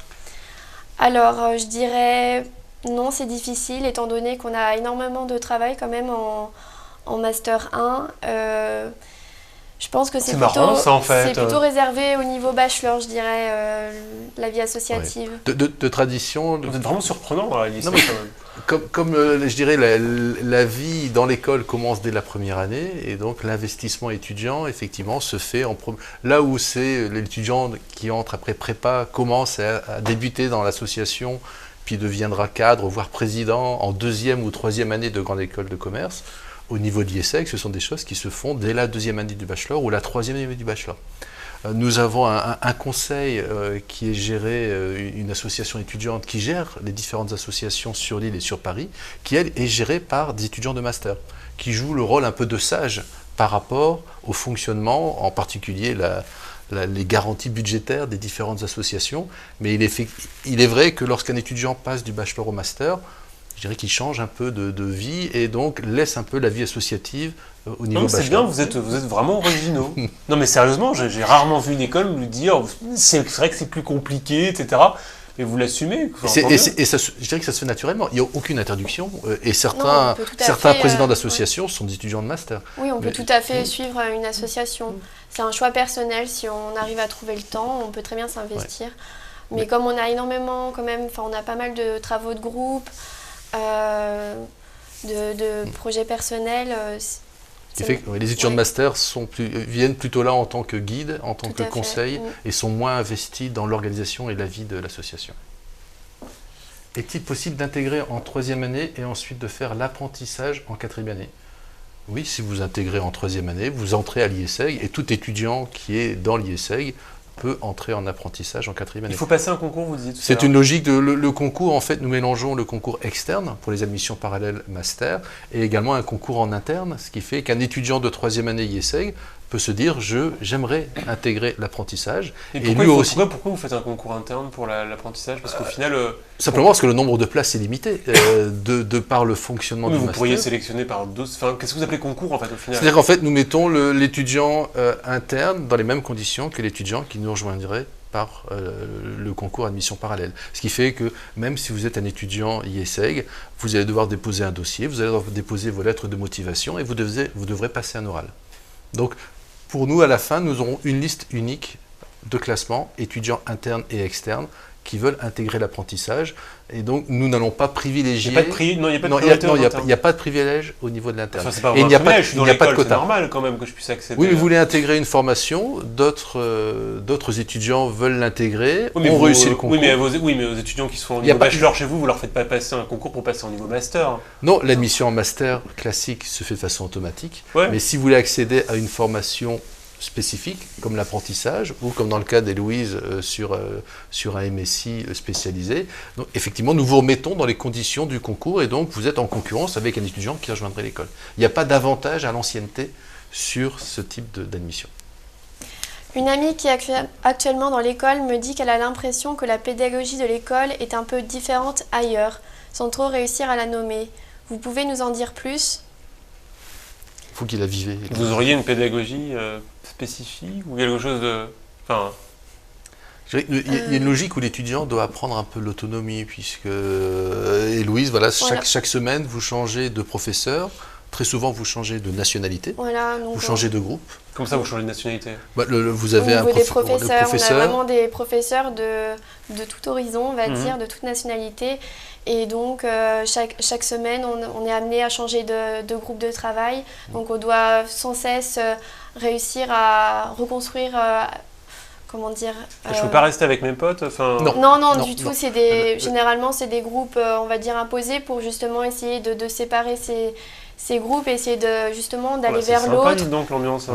Alors, je dirais... Non, c'est difficile, étant donné qu'on a énormément de travail quand même en Master 1. Je pense que c'est plutôt réservé au niveau bachelor, je dirais, la vie associative. Ouais. De tradition... Vous êtes vraiment surprenant à lycée, quand même. Comme je dirais, la vie dans l'école commence dès la première année, et donc l'investissement étudiant, effectivement, se fait là où c'est l'étudiant qui entre après prépa, commence à débuter dans l'association, puis deviendra cadre, voire président en deuxième ou troisième année de grande école de commerce. au niveau de l'IESEG, ce sont des choses qui se font dès la 2e année du bachelor ou la 3e année du bachelor. Nous avons un conseil qui est géré, une association étudiante qui gère les différentes associations sur l'île et sur Paris, qui elle est gérée par des étudiants de master, qui jouent le rôle un peu de sage par rapport au fonctionnement, en particulier les garanties budgétaires des différentes associations. Mais il est vrai que lorsqu'un étudiant passe du bachelor au master, je dirais qu'il change un peu de vie et donc laisse un peu la vie associative au niveau bachelor. C'est bien, vous êtes vraiment originaux. Non mais sérieusement, j'ai rarement vu une école me dire c'est vrai que c'est plus compliqué, etc. Et vous l'assumez. Et ça, je dirais que ça se fait naturellement. Il n'y a aucune interdiction. Et certains présidents d'associations sont des étudiants de master. Oui, on peut tout à fait suivre une association. C'est un choix personnel. Si on arrive à trouver le temps, on peut très bien s'investir. Mais comme on a énormément, quand même, on a pas mal de travaux de groupe, de projets personnels. Les étudiants de master viennent plutôt là en tant que guide, en tant que conseil, et sont moins investis dans l'organisation et la vie de l'association. Est-il possible d'intégrer en 3e année et ensuite de faire l'apprentissage en 4e année? Oui, si vous intégrez en 3e année, vous entrez à l'IESEG, et tout étudiant qui est dans l'IESEG peut entrer en apprentissage en 4e année. Il faut passer un concours, vous dites. C'est une logique le concours. En fait, nous mélangeons le concours externe pour les admissions parallèles master et également un concours en interne, ce qui fait qu'un étudiant de 3e année IESEG peut se dire j'aimerais intégrer l'apprentissage. Pourquoi vous faites un concours interne pour l'apprentissage? Parce qu'au final... Simplement parce que le nombre de places est limité de par le fonctionnement du master. Vous pourriez sélectionner par d'autres... Enfin, qu'est-ce que vous appelez concours en fait au final? C'est-à-dire qu'en fait, nous mettons l'étudiant interne dans les mêmes conditions que l'étudiant qui nous rejoindrait par le concours admission parallèle. Ce qui fait que même si vous êtes un étudiant IESEG, vous allez devoir déposer un dossier, vous allez devoir déposer vos lettres de motivation et vous devrez passer un oral. Donc, pour nous, à la fin, nous aurons une liste unique de classement, étudiants internes et externes, qui veulent intégrer l'apprentissage. Et donc, nous n'allons pas privilégier... Il n'y a pas de privilège au niveau de l'interne. Enfin, c'est pas et il n'y a pas de quota. C'est normal quand même que je puisse accéder. Oui, mais vous voulez intégrer une formation, d'autres étudiants veulent l'intégrer, ont réussi le concours. Oui, mais aux étudiants qui sont au niveau bachelor chez vous, vous ne leur faites pas passer un concours pour passer au niveau master. Non, l'admission en master classique se fait de façon automatique. Ouais. Mais si vous voulez accéder à une formation spécifiques, comme l'apprentissage, ou comme dans le cas d'Héloïse sur un MSI spécialisé. Donc, effectivement, nous vous remettons dans les conditions du concours, et donc vous êtes en concurrence avec un étudiant qui rejoindrait l'école. Il n'y a pas d'avantage à l'ancienneté sur ce type d'admission. Une amie qui est actuellement dans l'école me dit qu'elle a l'impression que la pédagogie de l'école est un peu différente ailleurs, sans trop réussir à la nommer. Vous pouvez nous en dire plus ? Il faut qu'il la vive. Vous auriez une pédagogie spécifique ou quelque chose de... Enfin... Il y a une logique où l'étudiant doit apprendre un peu l'autonomie, puisque Héloïse, voilà, chaque semaine, vous changez de professeur, très souvent vous changez de nationalité, vous changez de groupe. Comme ça, vous changez de nationalité? Vous avez un professeur. On a vraiment des professeurs de tout horizon, on va dire, de toute nationalité. Et donc, chaque semaine, on est amené à changer de groupe de travail. Donc, on doit sans cesse réussir à reconstruire... comment dire Je ne peux pas rester avec mes potes Non, du tout. Généralement, c'est des groupes, on va dire, imposés pour justement essayer de séparer ces groupes, essayer d'aller vers l'autre. C'est donc l'ambiance.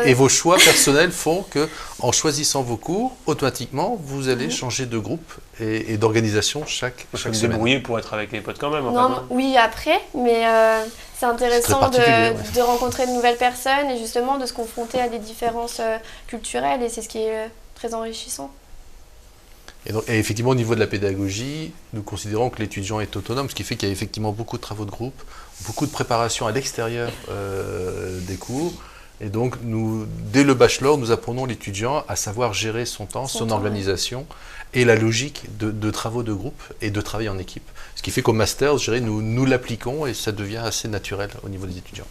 Et vos choix personnels font que, en choisissant vos cours, automatiquement, vous allez changer de groupe et d'organisation chaque semaine. Vous débrouillez pour être avec les potes quand même. Oui, après, mais c'est intéressant de rencontrer de nouvelles personnes et justement de se confronter à des différences culturelles, et c'est ce qui est très enrichissant. Et effectivement, au niveau de la pédagogie, nous considérons que l'étudiant est autonome, ce qui fait qu'il y a effectivement beaucoup de travaux de groupe, beaucoup de préparation à l'extérieur des cours. Et donc, dès le bachelor, nous apprenons l'étudiant à savoir gérer son temps, son organisation et la logique de travaux de groupe et de travail en équipe. Ce qui fait qu'au master, je dirais, nous l'appliquons et ça devient assez naturel au niveau des étudiants.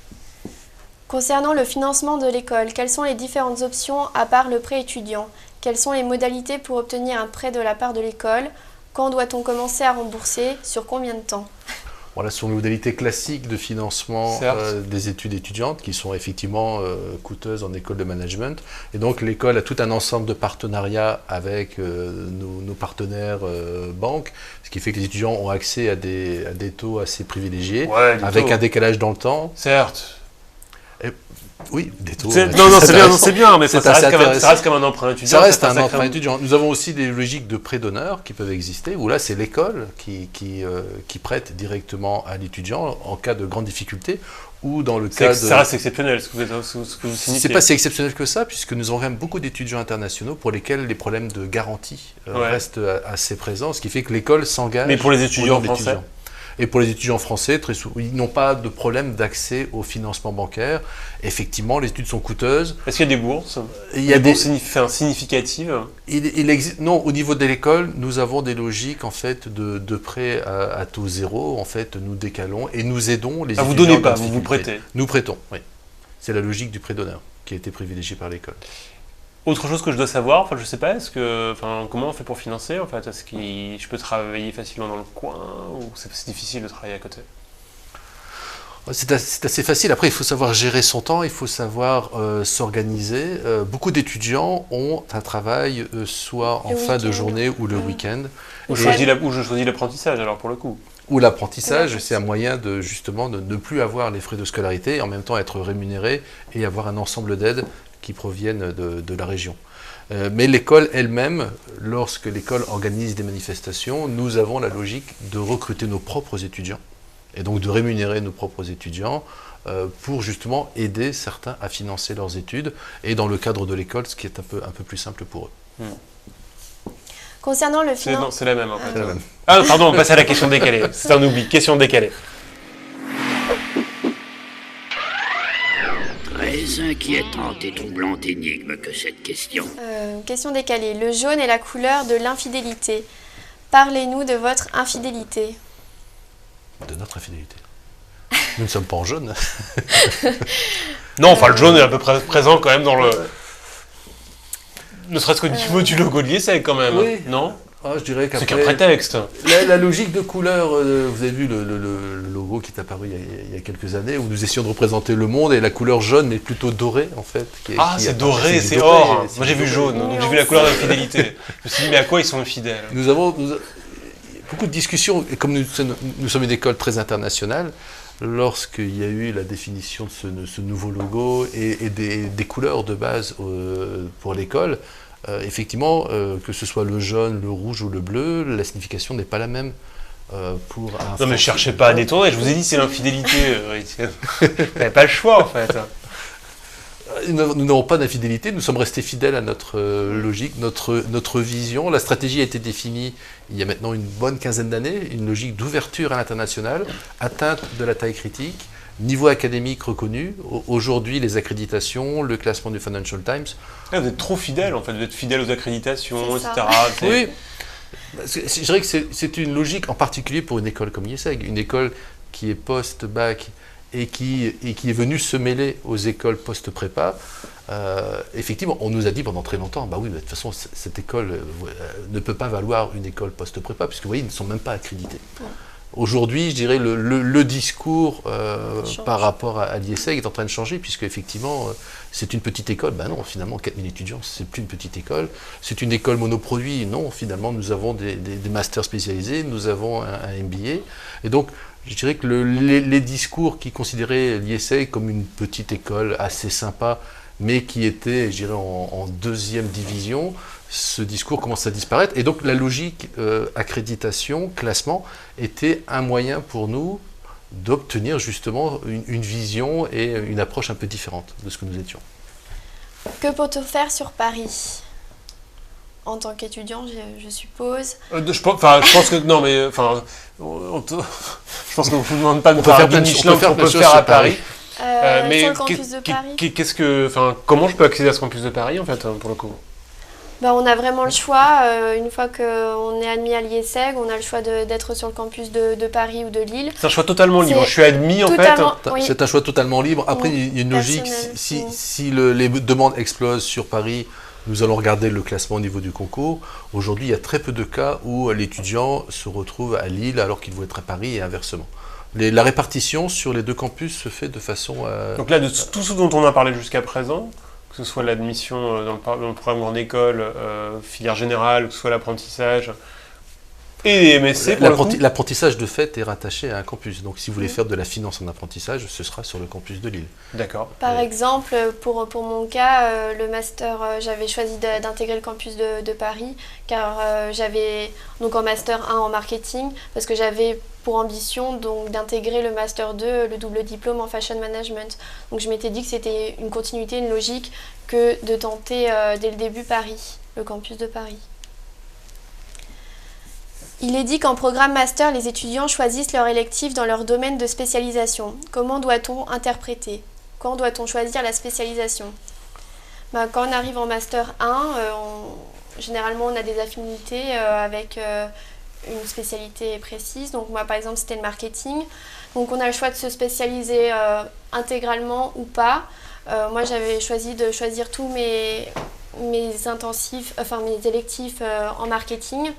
Concernant le financement de l'école, quelles sont les différentes options à part le prêt étudiant ? Quelles sont les modalités pour obtenir un prêt de la part de l'école ? Quand doit-on commencer à rembourser ? Sur combien de temps ? Voilà, ce sont les modalités classiques de financement Certes. des études étudiantes qui sont effectivement coûteuses en école de management. Et donc l'école a tout un ensemble de partenariats avec nos partenaires banques, ce qui fait que les étudiants ont accès à des taux assez privilégiés, Ouais, des avec taux. un décalage dans le temps. Certes. Oui, des taux. Non, non, c'est bien, mais C'est ça assez ça reste comme un emprunt étudiant. Ça reste un sacré- emprunt étudiant. Nous avons aussi des logiques de prêt d'honneur qui peuvent exister, où là c'est l'école qui prête directement à l'étudiant en cas de grande difficulté, ou dans le cas de... Ça reste exceptionnel, ce que vous signifiez. C'est pas si exceptionnel que ça, puisque nous avons quand même beaucoup d'étudiants internationaux pour lesquels les problèmes de garantie Ouais. restent assez présents, ce qui fait que l'école s'engage. Mais pour les au étudiants nom de français l'étudiant. Et pour les étudiants français, très souvent, ils n'ont pas de problème d'accès au financement bancaire. Effectivement, les études sont coûteuses. Est-ce qu'il y a des bourses Il y a des... significatives. Il existe, non, au niveau de l'école, nous avs des logiques en fait de prêt à taux zéro. En fait, nous décalons et nous aidons les Ah, vous étudiants. donnez pas, en vous difficulté. prêtez. Nous prêtons, oui. C'est la logique du prêt d'honneur qui a été privilégiée par l'école. Autre chose que je dois savoir, enfin je sais pas, comment on fait pour financer en fait? Est-ce que je peux travailler facilement dans le coin ou c'est difficile de travailler à côté? C'est assez facile. Après, il faut savoir gérer son temps, il faut savoir s'organiser. Beaucoup d'étudiants ont un travail soit en Le fin de week-end. journée ou le week-end. Ou je choisis l'apprentissage alors pour le coup. Ou l'apprentissage, c'est un moyen de justement de ne plus avoir les frais de scolarité et en même temps être rémunéré et avoir un ensemble d'aides qui proviennent de la région. Mais l'école elle-même, lorsque l'école organise des manifestations, nous avons la logique de recruter nos propres étudiants et donc de rémunérer nos propres étudiants pour justement aider certains à financer leurs études et dans le cadre de l'école, ce qui est un peu plus simple pour eux. Concernant le Non, financement... c'est la même en fait. C'est la même. Ah pardon, on passe à la question décalée. C'est un oubli, question décalée. Très inquiétante et troublante énigme que cette question. Question décalée. Le jaune est la couleur de l'infidélité. Parlez-nous de votre infidélité. De notre infidélité. Nous ne sommes pas en jaune. Non, enfin le jaune est à peu près présent quand même dans le... Ne serait-ce qu'au niveau du logo de l'IESEG quand même, Oui. non? Ah, je dirais C'est qu'un qu'après... prétexte. La logique de couleur, vous avez vu le logo qui est apparu il y a quelques années, où nous essayons de représenter le monde, et la couleur jaune est plutôt dorée, en fait. C'est doré, du c'est doré, or. c'est Moi j'ai du vu doré. jaune, donc j'ai vu la couleur de l'infidélité. Je me suis dit, mais à quoi ils sont infidèles? Nous avons beaucoup de discussions, et comme nous sommes une école très internationale, lorsqu'il y a eu la définition de ce nouveau logo et des couleurs de base pour l'école, effectivement, que ce soit le jaune, le rouge ou le bleu, la signification n'est pas la même pour un... Non mais cherchez pas à détourner, je vous ai dit c'est l'infidélité, Étienne. Vous n'avez pas le choix en fait. Nous n'avons pas d'infidélité, nous sommes restés fidèles à notre logique, notre vision. La stratégie a été définie il y a maintenant une bonne quinzaine d'années, une logique d'ouverture à l'international, atteinte de la taille critique, niveau académique reconnu. Aujourd'hui, les accréditations, le classement du Financial Times. Là, vous êtes trop fidèle en fait, vous êtes fidèle aux accréditations, C'est etc. ça. Oui, je dirais que c'est une logique en particulier pour une école comme l'IESEG, une école qui est post-bac et qui est venue se mêler aux écoles post-prépa. Effectivement, on nous a dit pendant très longtemps, bah oui, de toute façon, cette école ne peut pas valoir une école post-prépa, puisque vous voyez, ils ne sont même pas accrédités. Ouais. Aujourd'hui, je dirais, le discours Change. par rapport à l'IESEG est en train de changer, puisque effectivement, c'est une petite école. Ben non, finalement, 4000 étudiants, c'est plus une petite école. C'est une école monoproduit. Non, finalement, nous avons des masters spécialisés, nous avons un MBA. Et donc, je dirais que les discours qui considéraient l'IESEG comme une petite école assez sympa, mais qui était, je dirais, en deuxième division, ce discours commence à disparaître. Et donc la logique accréditation, classement, était un moyen pour nous d'obtenir justement une vision et une approche un peu différente de ce que nous étions. Que peut-on faire sur Paris? En tant qu'étudiant, je suppose. Je pense que non, mais enfin, je pense qu'on ne vous demande pas de On peut faire faire un plein de guide choses- Michelin on peut faire qu'on plein peut de faire choses à sur Paris. Paris. Sur le campus de Paris. Comment je peux accéder à ce campus de Paris en fait pour le coup? On a vraiment le choix. Une fois qu'on est admis à l'IESEG, on a le choix d'être sur le campus de Paris ou de Lille. C'est un choix totalement libre. C'est Je suis admis en fait. totalement- Oui. C'est un choix totalement libre. Après, Oui, il y a une logique. personnel. Si les demandes explosent sur Paris, nous allons regarder le classement au niveau du concours. Aujourd'hui, il y a très peu de cas où l'étudiant se retrouve à Lille alors qu'il doit être à Paris et inversement. La répartition sur les deux campus se fait de façon à... Donc là, de tout ce dont on a parlé jusqu'à présent, que ce soit l'admission dans le programme grande école, filière générale, que ce soit l'apprentissage et les MSC, pour le coup. L'apprentissage de fait est rattaché à un campus. Donc si vous voulez faire de la finance en apprentissage, ce sera sur le campus de Lille. D'accord. Par exemple, pour mon cas, le master, j'avais choisi d'intégrer le campus de Paris, car j'avais donc en master 1 en marketing, parce que j'avais pour ambition donc d'intégrer le master 2, le double diplôme en fashion management. Donc je m'étais dit que c'était une continuité, une logique, que de tenter dès le début Paris, le campus de Paris. Il est dit qu'en programme master, les étudiants choisissent leur électif dans leur domaine de spécialisation. Comment doit-on interpréter? Quand doit-on choisir la spécialisation? Quand on arrive en master 1, généralement on a des affinités avec une spécialité précise. Donc moi par exemple c'était le marketing. Donc on a le choix de se spécialiser intégralement ou pas. Moi j'avais choisi de choisir tous mes électifs en marketing.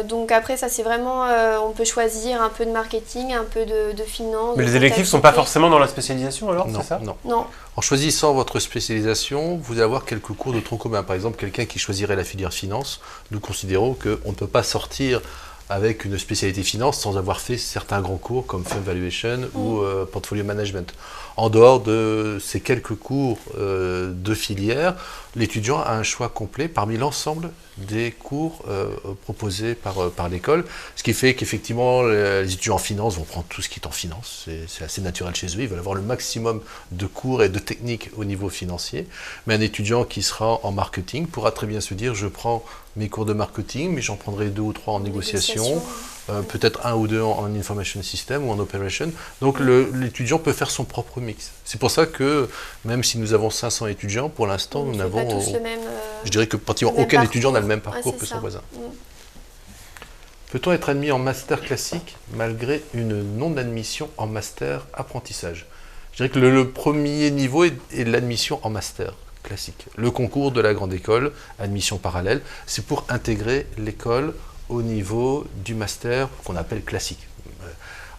Donc après ça c'est vraiment, on peut choisir un peu de marketing, un peu de finance. Mais les électifs ne sont pas forcément dans la spécialisation alors, c'est ça? Non. En choisissant votre spécialisation, vous allez avoir quelques cours de tronc commun. Par exemple, quelqu'un qui choisirait la filière finance, nous considérons qu'on ne peut pas sortir avec une spécialité finance sans avoir fait certains grands cours comme Fund Valuation ou Portfolio Management. En dehors de ces quelques cours de filière, l'étudiant a un choix complet parmi l'ensemble des cours proposés par l'école, ce qui fait qu'effectivement les étudiants en finance vont prendre tout ce qui est en finance, c'est assez naturel chez eux, ils veulent avoir le maximum de cours et de techniques au niveau financier, mais un étudiant qui sera en marketing pourra très bien se dire je prends mes cours de marketing, mais j'en prendrai 2 ou 3 en négociation, peut-être 1 ou 2 en information system ou en operation. Donc l'étudiant peut faire son propre mix. C'est pour ça que même si nous avons 500 étudiants, pour l'instant nous n'avons, je dirais que pratiquement aucun étudiant n'a le même parcours que son voisin. Peut-on être admis en master classique malgré une non-admission en master apprentissage? Je dirais que le premier niveau est l'admission en master classique. Le concours de la grande école, admission parallèle, c'est pour intégrer l'école au niveau du master qu'on appelle classique.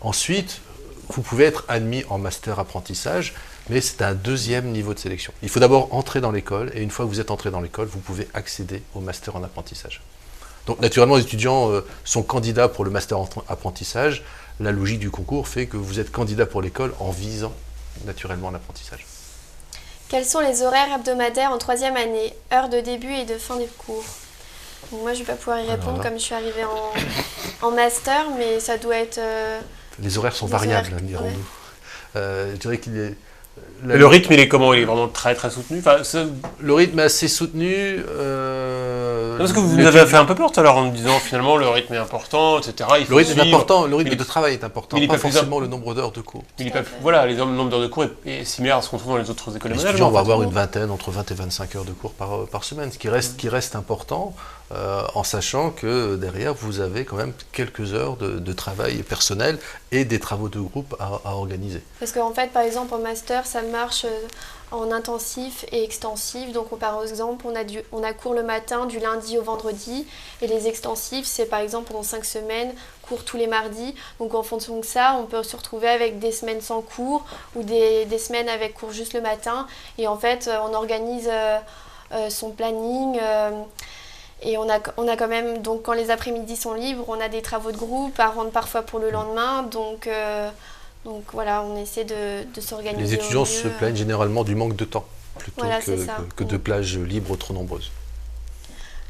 Ensuite, vous pouvez être admis en master apprentissage, mais c'est un deuxième niveau de sélection. Il faut d'abord entrer dans l'école, et une fois que vous êtes entré dans l'école, vous pouvez accéder au master en apprentissage. Donc naturellement, les étudiants sont candidats pour le master en apprentissage. La logique du concours fait que vous êtes candidat pour l'école en visant naturellement l'apprentissage. Quels sont les horaires hebdomadaires en 3e année? Heures de début et de fin des cours. Donc moi je ne vais pas pouvoir y répondre comme je suis arrivée en master, mais ça doit être... les horaires sont variables, dirons-nous. Je dirais qu'il est... Le rythme, il est comment? Il est vraiment très très soutenu? Le rythme est assez soutenu. Parce que vous nous avez fait un peu peur tout à l'heure en nous disant finalement le rythme est important, etc. Le rythme est important, le rythme de travail est important, pas forcément le nombre d'heures de cours. Voilà, le nombre d'heures de cours est similaire à ce qu'on trouve dans les autres écoles de management. Les étudiants vont avoir une vingtaine, entre 20 et 25 heures de cours par semaine, ce qui reste important, en sachant que derrière vous avez quand même quelques heures de travail personnel et des travaux de groupe à organiser. Parce qu'en fait, par exemple, en master, ça marche en intensif et extensif. Donc, par exemple, on a cours le matin du lundi au vendredi. Et les extensifs, c'est par exemple pendant 5 semaines, cours tous les mardis. Donc, en fonction de ça, on peut se retrouver avec des semaines sans cours ou des semaines avec cours juste le matin. Et en fait, on organise son planning. Et on a quand même, donc quand les après-midi sont libres, on a des travaux de groupe à rendre parfois pour le lendemain. Donc voilà, on essaie de s'organiser. Les étudiants se plaignent généralement du manque de temps, plutôt que de plages libres trop nombreuses.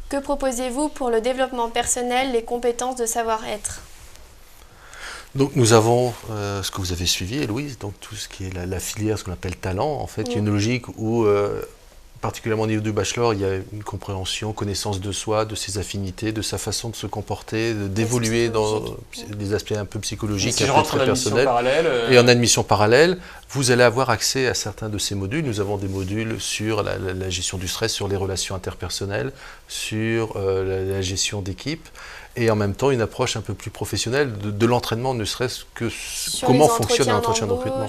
Que proposez-vous pour le développement personnel, les compétences de savoir-être? Donc nous avons ce que vous avez suivi, Louise, donc tout ce qui est la filière, ce qu'on appelle talent, en fait, il y a une logique où... particulièrement au niveau du bachelor, il y a une compréhension, connaissance de soi, de ses affinités, de sa façon de se comporter, d'évoluer dans des aspects un peu psychologiques, un peu très personnels. Et en admission parallèle, vous allez avoir accès à certains de ces modules. Nous avons des modules sur la gestion du stress, sur les relations interpersonnelles, sur la gestion d'équipe, et en même temps une approche un peu plus professionnelle de l'entraînement, ne serait-ce que comment fonctionne un entretien de recrutement.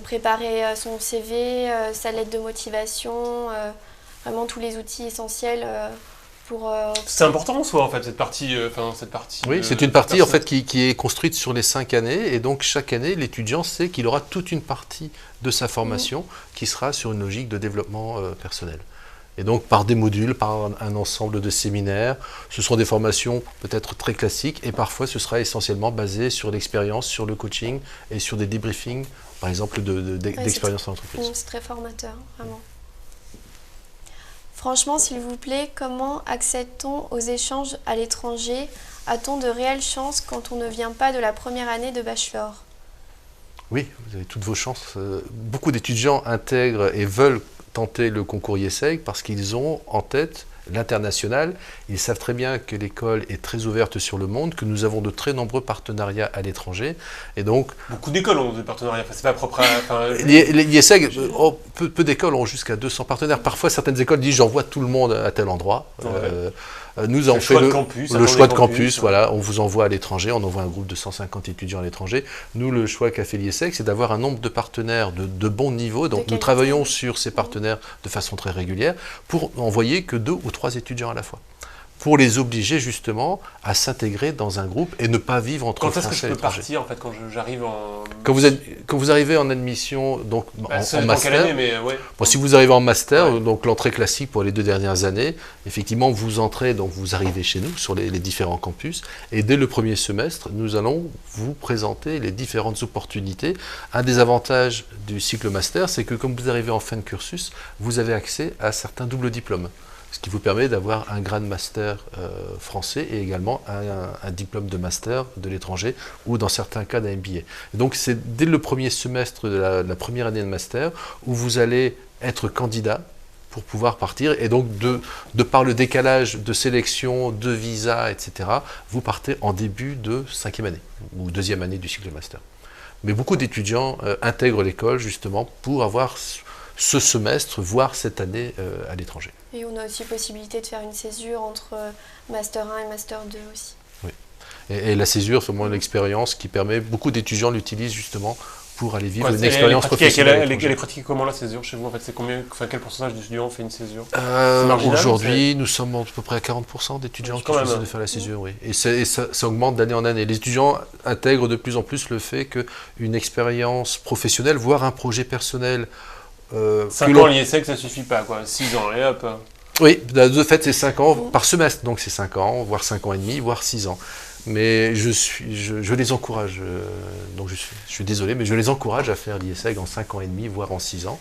Préparer son CV, sa lettre de motivation, vraiment tous les outils essentiels C'est important en soi, en fait, cette partie. Oui, c'est une partie en fait qui est construite sur les 5 années, et donc chaque année, l'étudiant sait qu'il aura toute une partie de sa formation qui sera sur une logique de développement personnel. Et donc par des modules, par un ensemble de séminaires, ce sont des formations peut-être très classiques, et parfois ce sera essentiellement basé sur l'expérience, sur le coaching et sur des débriefings, par exemple d'expérience en entreprise. C'est très formateur, vraiment. Franchement, s'il vous plaît, comment accède-t-on aux échanges à l'étranger? A-t-on de réelles chances quand on ne vient pas de la première année de bachelor? Oui, vous avez toutes vos chances. Beaucoup d'étudiants intègrent et veulent tenter le concours IESEG parce qu'ils ont en tête l'international. Ils savent très bien que l'école est très ouverte sur le monde, que nous avons de très nombreux partenariats à l'étranger. Et donc, beaucoup d'écoles ont des partenariats. Enfin, c'est pas propre à... L'IESEG, peu d'écoles ont jusqu'à 200 partenaires. Parfois, certaines écoles disent j'envoie tout le monde à tel endroit. Nous avons fait le choix de campus. Voilà, on vous envoie à l'étranger, on envoie un groupe de 150 étudiants à l'étranger. Nous, le choix qu'a fait l'IESEG, c'est d'avoir un nombre de partenaires de bon niveau. Donc, nous travaillons sur ces partenaires de façon très régulière pour n'envoyer que 2 ou 3 étudiants à la fois, pour les obliger justement à s'intégrer dans un groupe et ne pas vivre entre français et étrangers. Quand est-ce que je peux partir en fait quand j'arrive en... Quand vous arrivez en admission, donc en master, année, mais ouais. Bon, si vous arrivez en master, donc l'entrée classique pour les 2 dernières années, effectivement vous entrez, donc vous arrivez chez nous sur les différents campus, et dès le premier semestre, nous allons vous présenter les différentes opportunités. Un des avantages du cycle master, c'est que comme vous arrivez en fin de cursus, vous avez accès à certains doubles diplômes, ce qui vous permet d'avoir un grade master français et également un diplôme de master de l'étranger ou dans certains cas d'un MBA. Et donc c'est dès le premier semestre de la première année de master où vous allez être candidat pour pouvoir partir, et donc de par le décalage de sélection, de visa, etc., vous partez en début de 5e année ou 2e année du cycle master. Mais beaucoup d'étudiants intègrent l'école justement pour avoir ce semestre, voire cette année à l'étranger. Et on a aussi possibilité de faire une césure entre Master 1 et Master 2 aussi. Oui. Et la césure, c'est vraiment l'expérience qui permet, beaucoup d'étudiants l'utilisent justement pour aller vivre une expérience professionnelle. Elle est pratiquée comment la césure chez vous en fait? C'est combien, quel pourcentage d'étudiants fait une césure? Aujourd'hui, nous sommes à peu près à 40% d'étudiants qui choisissent de faire la césure, oui. Et ça augmente d'année en année. Les étudiants intègrent de plus en plus le fait qu'une expérience professionnelle, voire un projet personnel, 5 ans l'IESEG, ça suffit pas, quoi. 6 ans, et hop. Oui, de fait, c'est 5 ans par semestre, donc c'est 5 ans, voire 5 ans et demi, voire 6 ans. Mais je les encourage, donc je suis désolé, mais je les encourage à faire l'IESEG en 5 ans et demi, voire en 6 ans,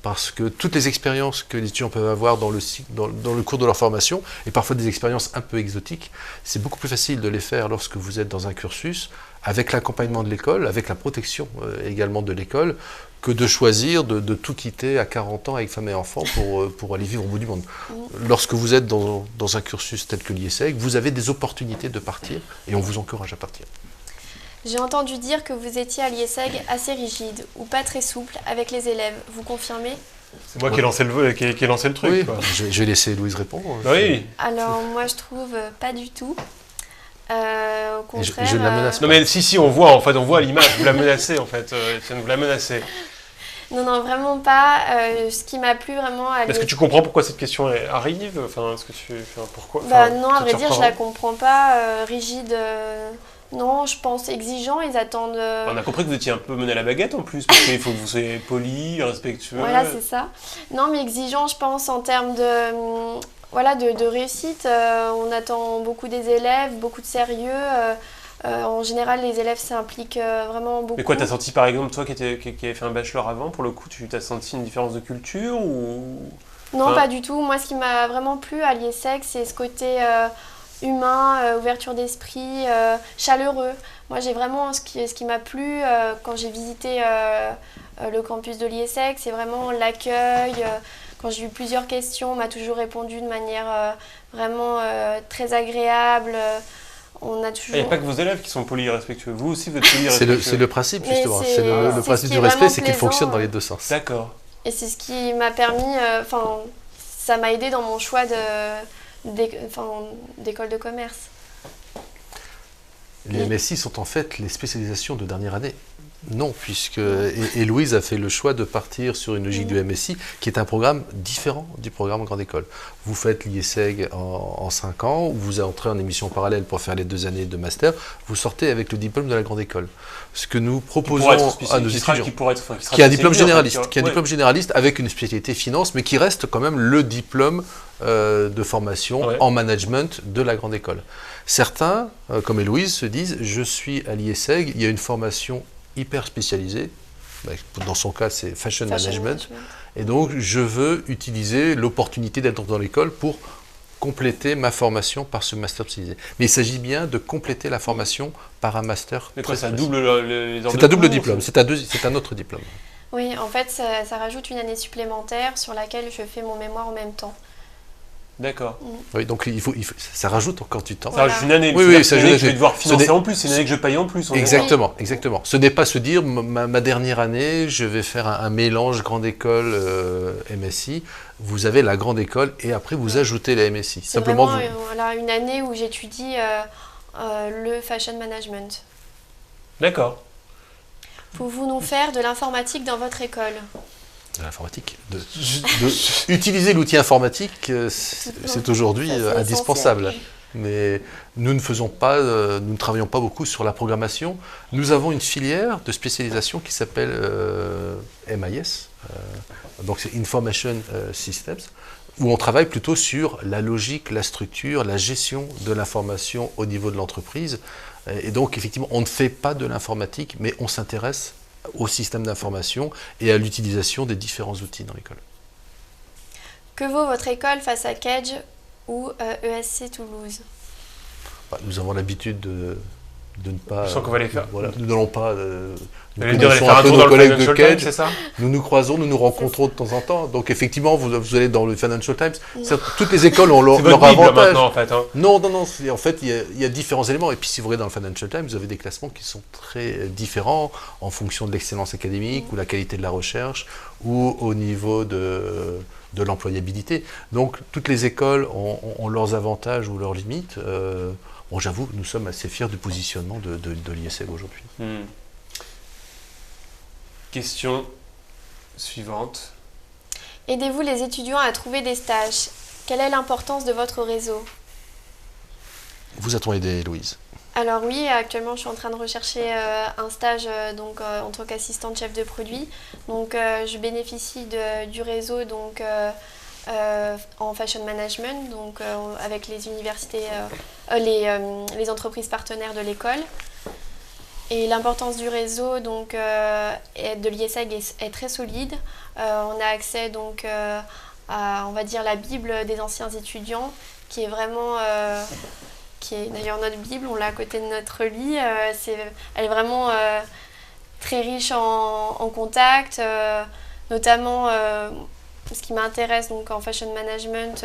parce que toutes les expériences que les étudiants peuvent avoir dans le cours de leur formation, et parfois des expériences un peu exotiques, c'est beaucoup plus facile de les faire lorsque vous êtes dans un cursus, avec l'accompagnement de l'école, avec la protection également de l'école, que de choisir de tout quitter à 40 ans avec femme et enfants pour aller vivre au bout du monde. Lorsque vous êtes dans un cursus tel que l'IESEG, vous avez des opportunités de partir, et on vous encourage à partir. J'ai entendu dire que vous étiez à l'IESEG assez rigide ou pas très souple avec les élèves. Vous confirmez? C'est moi qui ai lancé le truc. Oui, quoi. Je vais laisser Louise répondre. Oui. Alors moi je trouve pas du tout. Au contraire. Je ne la menace pas. Non mais si, on voit l'image, vous la menacez en fait, vous la menacez. Non, vraiment pas. Ce qui m'a plu vraiment à Est-ce que tu comprends pourquoi cette question arrive? Enfin, pourquoi? Non, à vrai dire, je la comprends pas. Rigide, non, je pense exigeant, ils attendent... On a compris que vous étiez un peu mené à la baguette en plus, parce qu'il faut que vous soyez poli, respectueux. Voilà, c'est ça. Non, mais exigeant, je pense, en termes de réussite. On attend beaucoup des élèves, beaucoup de sérieux. En général, les élèves s'impliquent vraiment beaucoup. Mais quoi, t'as senti par exemple, toi qui avais fait un bachelor avant, pour le coup, tu t'as senti une différence de culture ou... Non, pas du tout. Moi, ce qui m'a vraiment plu à l'IESEG, c'est ce côté humain, ouverture d'esprit, chaleureux. Moi, j'ai vraiment ce qui m'a plu quand j'ai visité le campus de l'IESEG, c'est vraiment l'accueil. Quand j'ai eu plusieurs questions, on m'a toujours répondu de manière vraiment très agréable. On a toujours... Il n'y a pas que vos élèves qui sont polis et respectueux. Vous aussi, vous êtes polis et respectueux. C'est le principe, justement. C'est le principe du respect, c'est qu'il fonctionne dans les deux sens. D'accord. Et c'est ce qui m'a permis... ça m'a aidé dans mon choix d'école de commerce. Les MSI sont en fait les spécialisations de dernière année. Non, puisque Louise a fait le choix de partir sur une logique du MSI, qui est un programme différent du programme Grande École. Vous faites l'IESEG en 5 ans, vous entrez en émission parallèle pour faire les 2 années de master, vous sortez avec le diplôme de la Grande École. Ce que nous proposons à nos étudiants, qui a un diplôme généraliste, avec une spécialité finance, mais qui reste quand même le diplôme de formation en management de la Grande École. Certains, comme Héloïse, se disent, je suis à l'IESEG, il y a une formation hyper spécialisée, dans son cas c'est fashion management, et donc je veux utiliser l'opportunité d'être dans l'école pour compléter ma formation par ce master spécialisé. Mais il s'agit bien de compléter la formation par un master. Mais quoi, ça double les C'est un double diplôme, c'est un autre diplôme. Oui, en fait, ça rajoute une année supplémentaire sur laquelle je fais mon mémoire en même temps. D'accord. Oui, donc ça rajoute encore du temps. Ça rajoute une année. Oui, ça une année que je vais devoir financer en plus, c'est une année que je paye en plus. Exactement. Ce n'est pas se dire, ma dernière année, je vais faire un mélange grande école MSI. Vous avez la grande école et après vous ajoutez la MSI. C'est simplement une année où j'étudie le fashion management. D'accord. Pouvez-vous nous faire de l'informatique dans votre école ? De l'informatique. Utiliser l'outil informatique, c'est aujourd'hui indispensable. Mais nous ne travaillons pas beaucoup sur la programmation. Nous avons une filière de spécialisation qui s'appelle MIS, donc c'est Information Systems, où on travaille plutôt sur la logique, la structure, la gestion de l'information au niveau de l'entreprise. Et donc effectivement, on ne fait pas de l'informatique, mais on s'intéresse au système d'information et à l'utilisation des différents outils dans l'école. Que vaut votre école face à Kedge ou ESC Toulouse ? Nous avons l'habitude de ne pas... Je sens qu'on va les faire. Voilà, nous n'allons pas... Nous connaissons un peu nos collègues de Kedge, c'est ça ? Nous nous croisons, nous nous rencontrons de temps en temps. Donc effectivement, vous allez dans le Financial Times. Toutes les écoles ont leur avantage. En fait, hein. Non. En fait, il y a différents éléments. Et puis si vous regardez dans le Financial Times, vous avez des classements qui sont très différents en fonction de l'excellence académique ou la qualité de la recherche ou au niveau de l'employabilité. Donc toutes les écoles ont leurs avantages ou leurs limites. J'avoue que nous sommes assez fiers du positionnement de l'IESEG aujourd'hui. Question suivante. Aidez-vous les étudiants à trouver des stages. Quelle est l'importance de votre réseau ? Vous a-t-on aidé, Louise ? Alors oui, actuellement je suis en train de rechercher un stage en tant qu'assistante chef de produit. Donc je bénéficie du réseau en fashion management, avec les universités, les entreprises partenaires de l'école. Et l'importance du réseau de l'IESEG est très solide. On a accès à, on va dire, la Bible des anciens étudiants, qui est vraiment, qui est d'ailleurs notre Bible, on l'a à côté de notre lit. Elle est vraiment très riche en contacts, notamment ce qui m'intéresse en fashion management.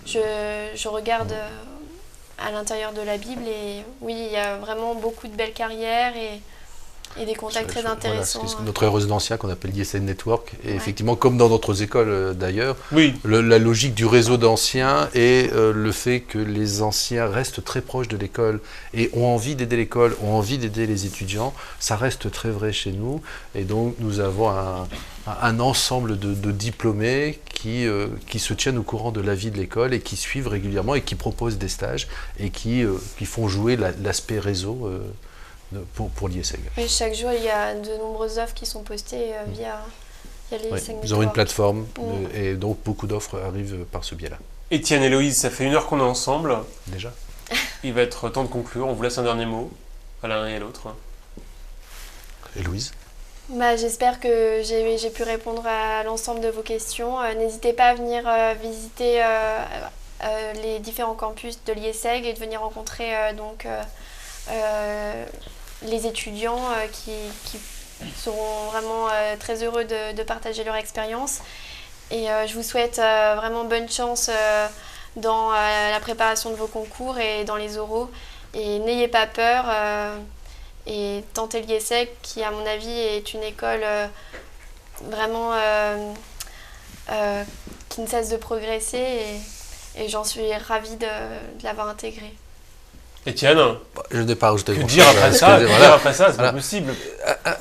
Je regarde à l'intérieur de la Bible et oui, il y a vraiment beaucoup de belles carrières et des contacts très intéressants. C'est notre résidentiel qu'on appelle l'IESEG Network. Et effectivement, comme dans d'autres écoles d'ailleurs, la logique du réseau d'anciens et le fait que les anciens restent très proches de l'école et ont envie d'aider l'école, ont envie d'aider les étudiants, ça reste très vrai chez nous. Et donc, nous avons un ensemble de diplômés qui se tiennent au courant de la vie de l'école et qui suivent régulièrement et qui proposent des stages et qui font jouer l'aspect réseau pour l'IESEG. Oui, chaque jour, il y a de nombreuses offres qui sont postées via l'IESEG. Nous avons une plateforme et donc beaucoup d'offres arrivent par ce biais-là. Étienne et Loïse, ça fait 1 heure qu'on est ensemble. Déjà. Il va être temps de conclure. On vous laisse un dernier mot à l'un et à l'autre. Et Louise ? J'espère que j'ai pu répondre à l'ensemble de vos questions. N'hésitez pas à venir visiter les différents campus de l'IESEG et de venir rencontrer les étudiants qui seront vraiment très heureux de partager leur expérience. Et je vous souhaite vraiment bonne chance dans la préparation de vos concours et dans les oraux. Et n'ayez pas peur et tentez l'IESEG qui, à mon avis, est une école vraiment qui ne cesse de progresser et j'en suis ravie de l'avoir intégrée. Étienne, Je n'ai pas rajouté que grand-chose. dire après ça? Que Voilà. dire après ça? C'est Voilà. pas possible.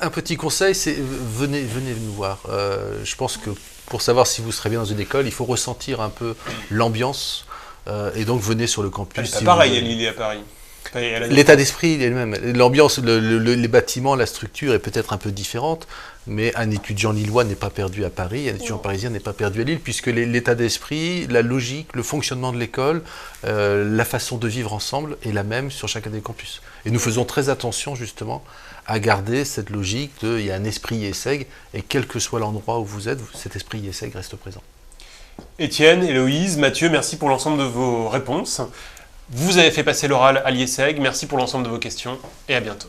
Un petit conseil, c'est venez nous voir. Je pense que pour savoir si vous serez bien dans une école, il faut ressentir un peu l'ambiance. Et donc venez sur le campus. C'est si pas pareil vous- à Lille et à Paris. L'état d'esprit il est le même. L'ambiance, les bâtiments, la structure est peut-être un peu différente, mais un étudiant lillois n'est pas perdu à Paris, un étudiant parisien n'est pas perdu à Lille, puisque l'état d'esprit, la logique, le fonctionnement de l'école, la façon de vivre ensemble est la même sur chacun des campus. Et nous faisons très attention justement à garder cette logique il y a un esprit IESEG, et quel que soit l'endroit où vous êtes, cet esprit IESEG reste présent. Étienne, Héloïse, Mathieu, merci pour l'ensemble de vos réponses. Vous avez fait passer l'oral à l'IESEG. Merci pour l'ensemble de vos questions et à bientôt.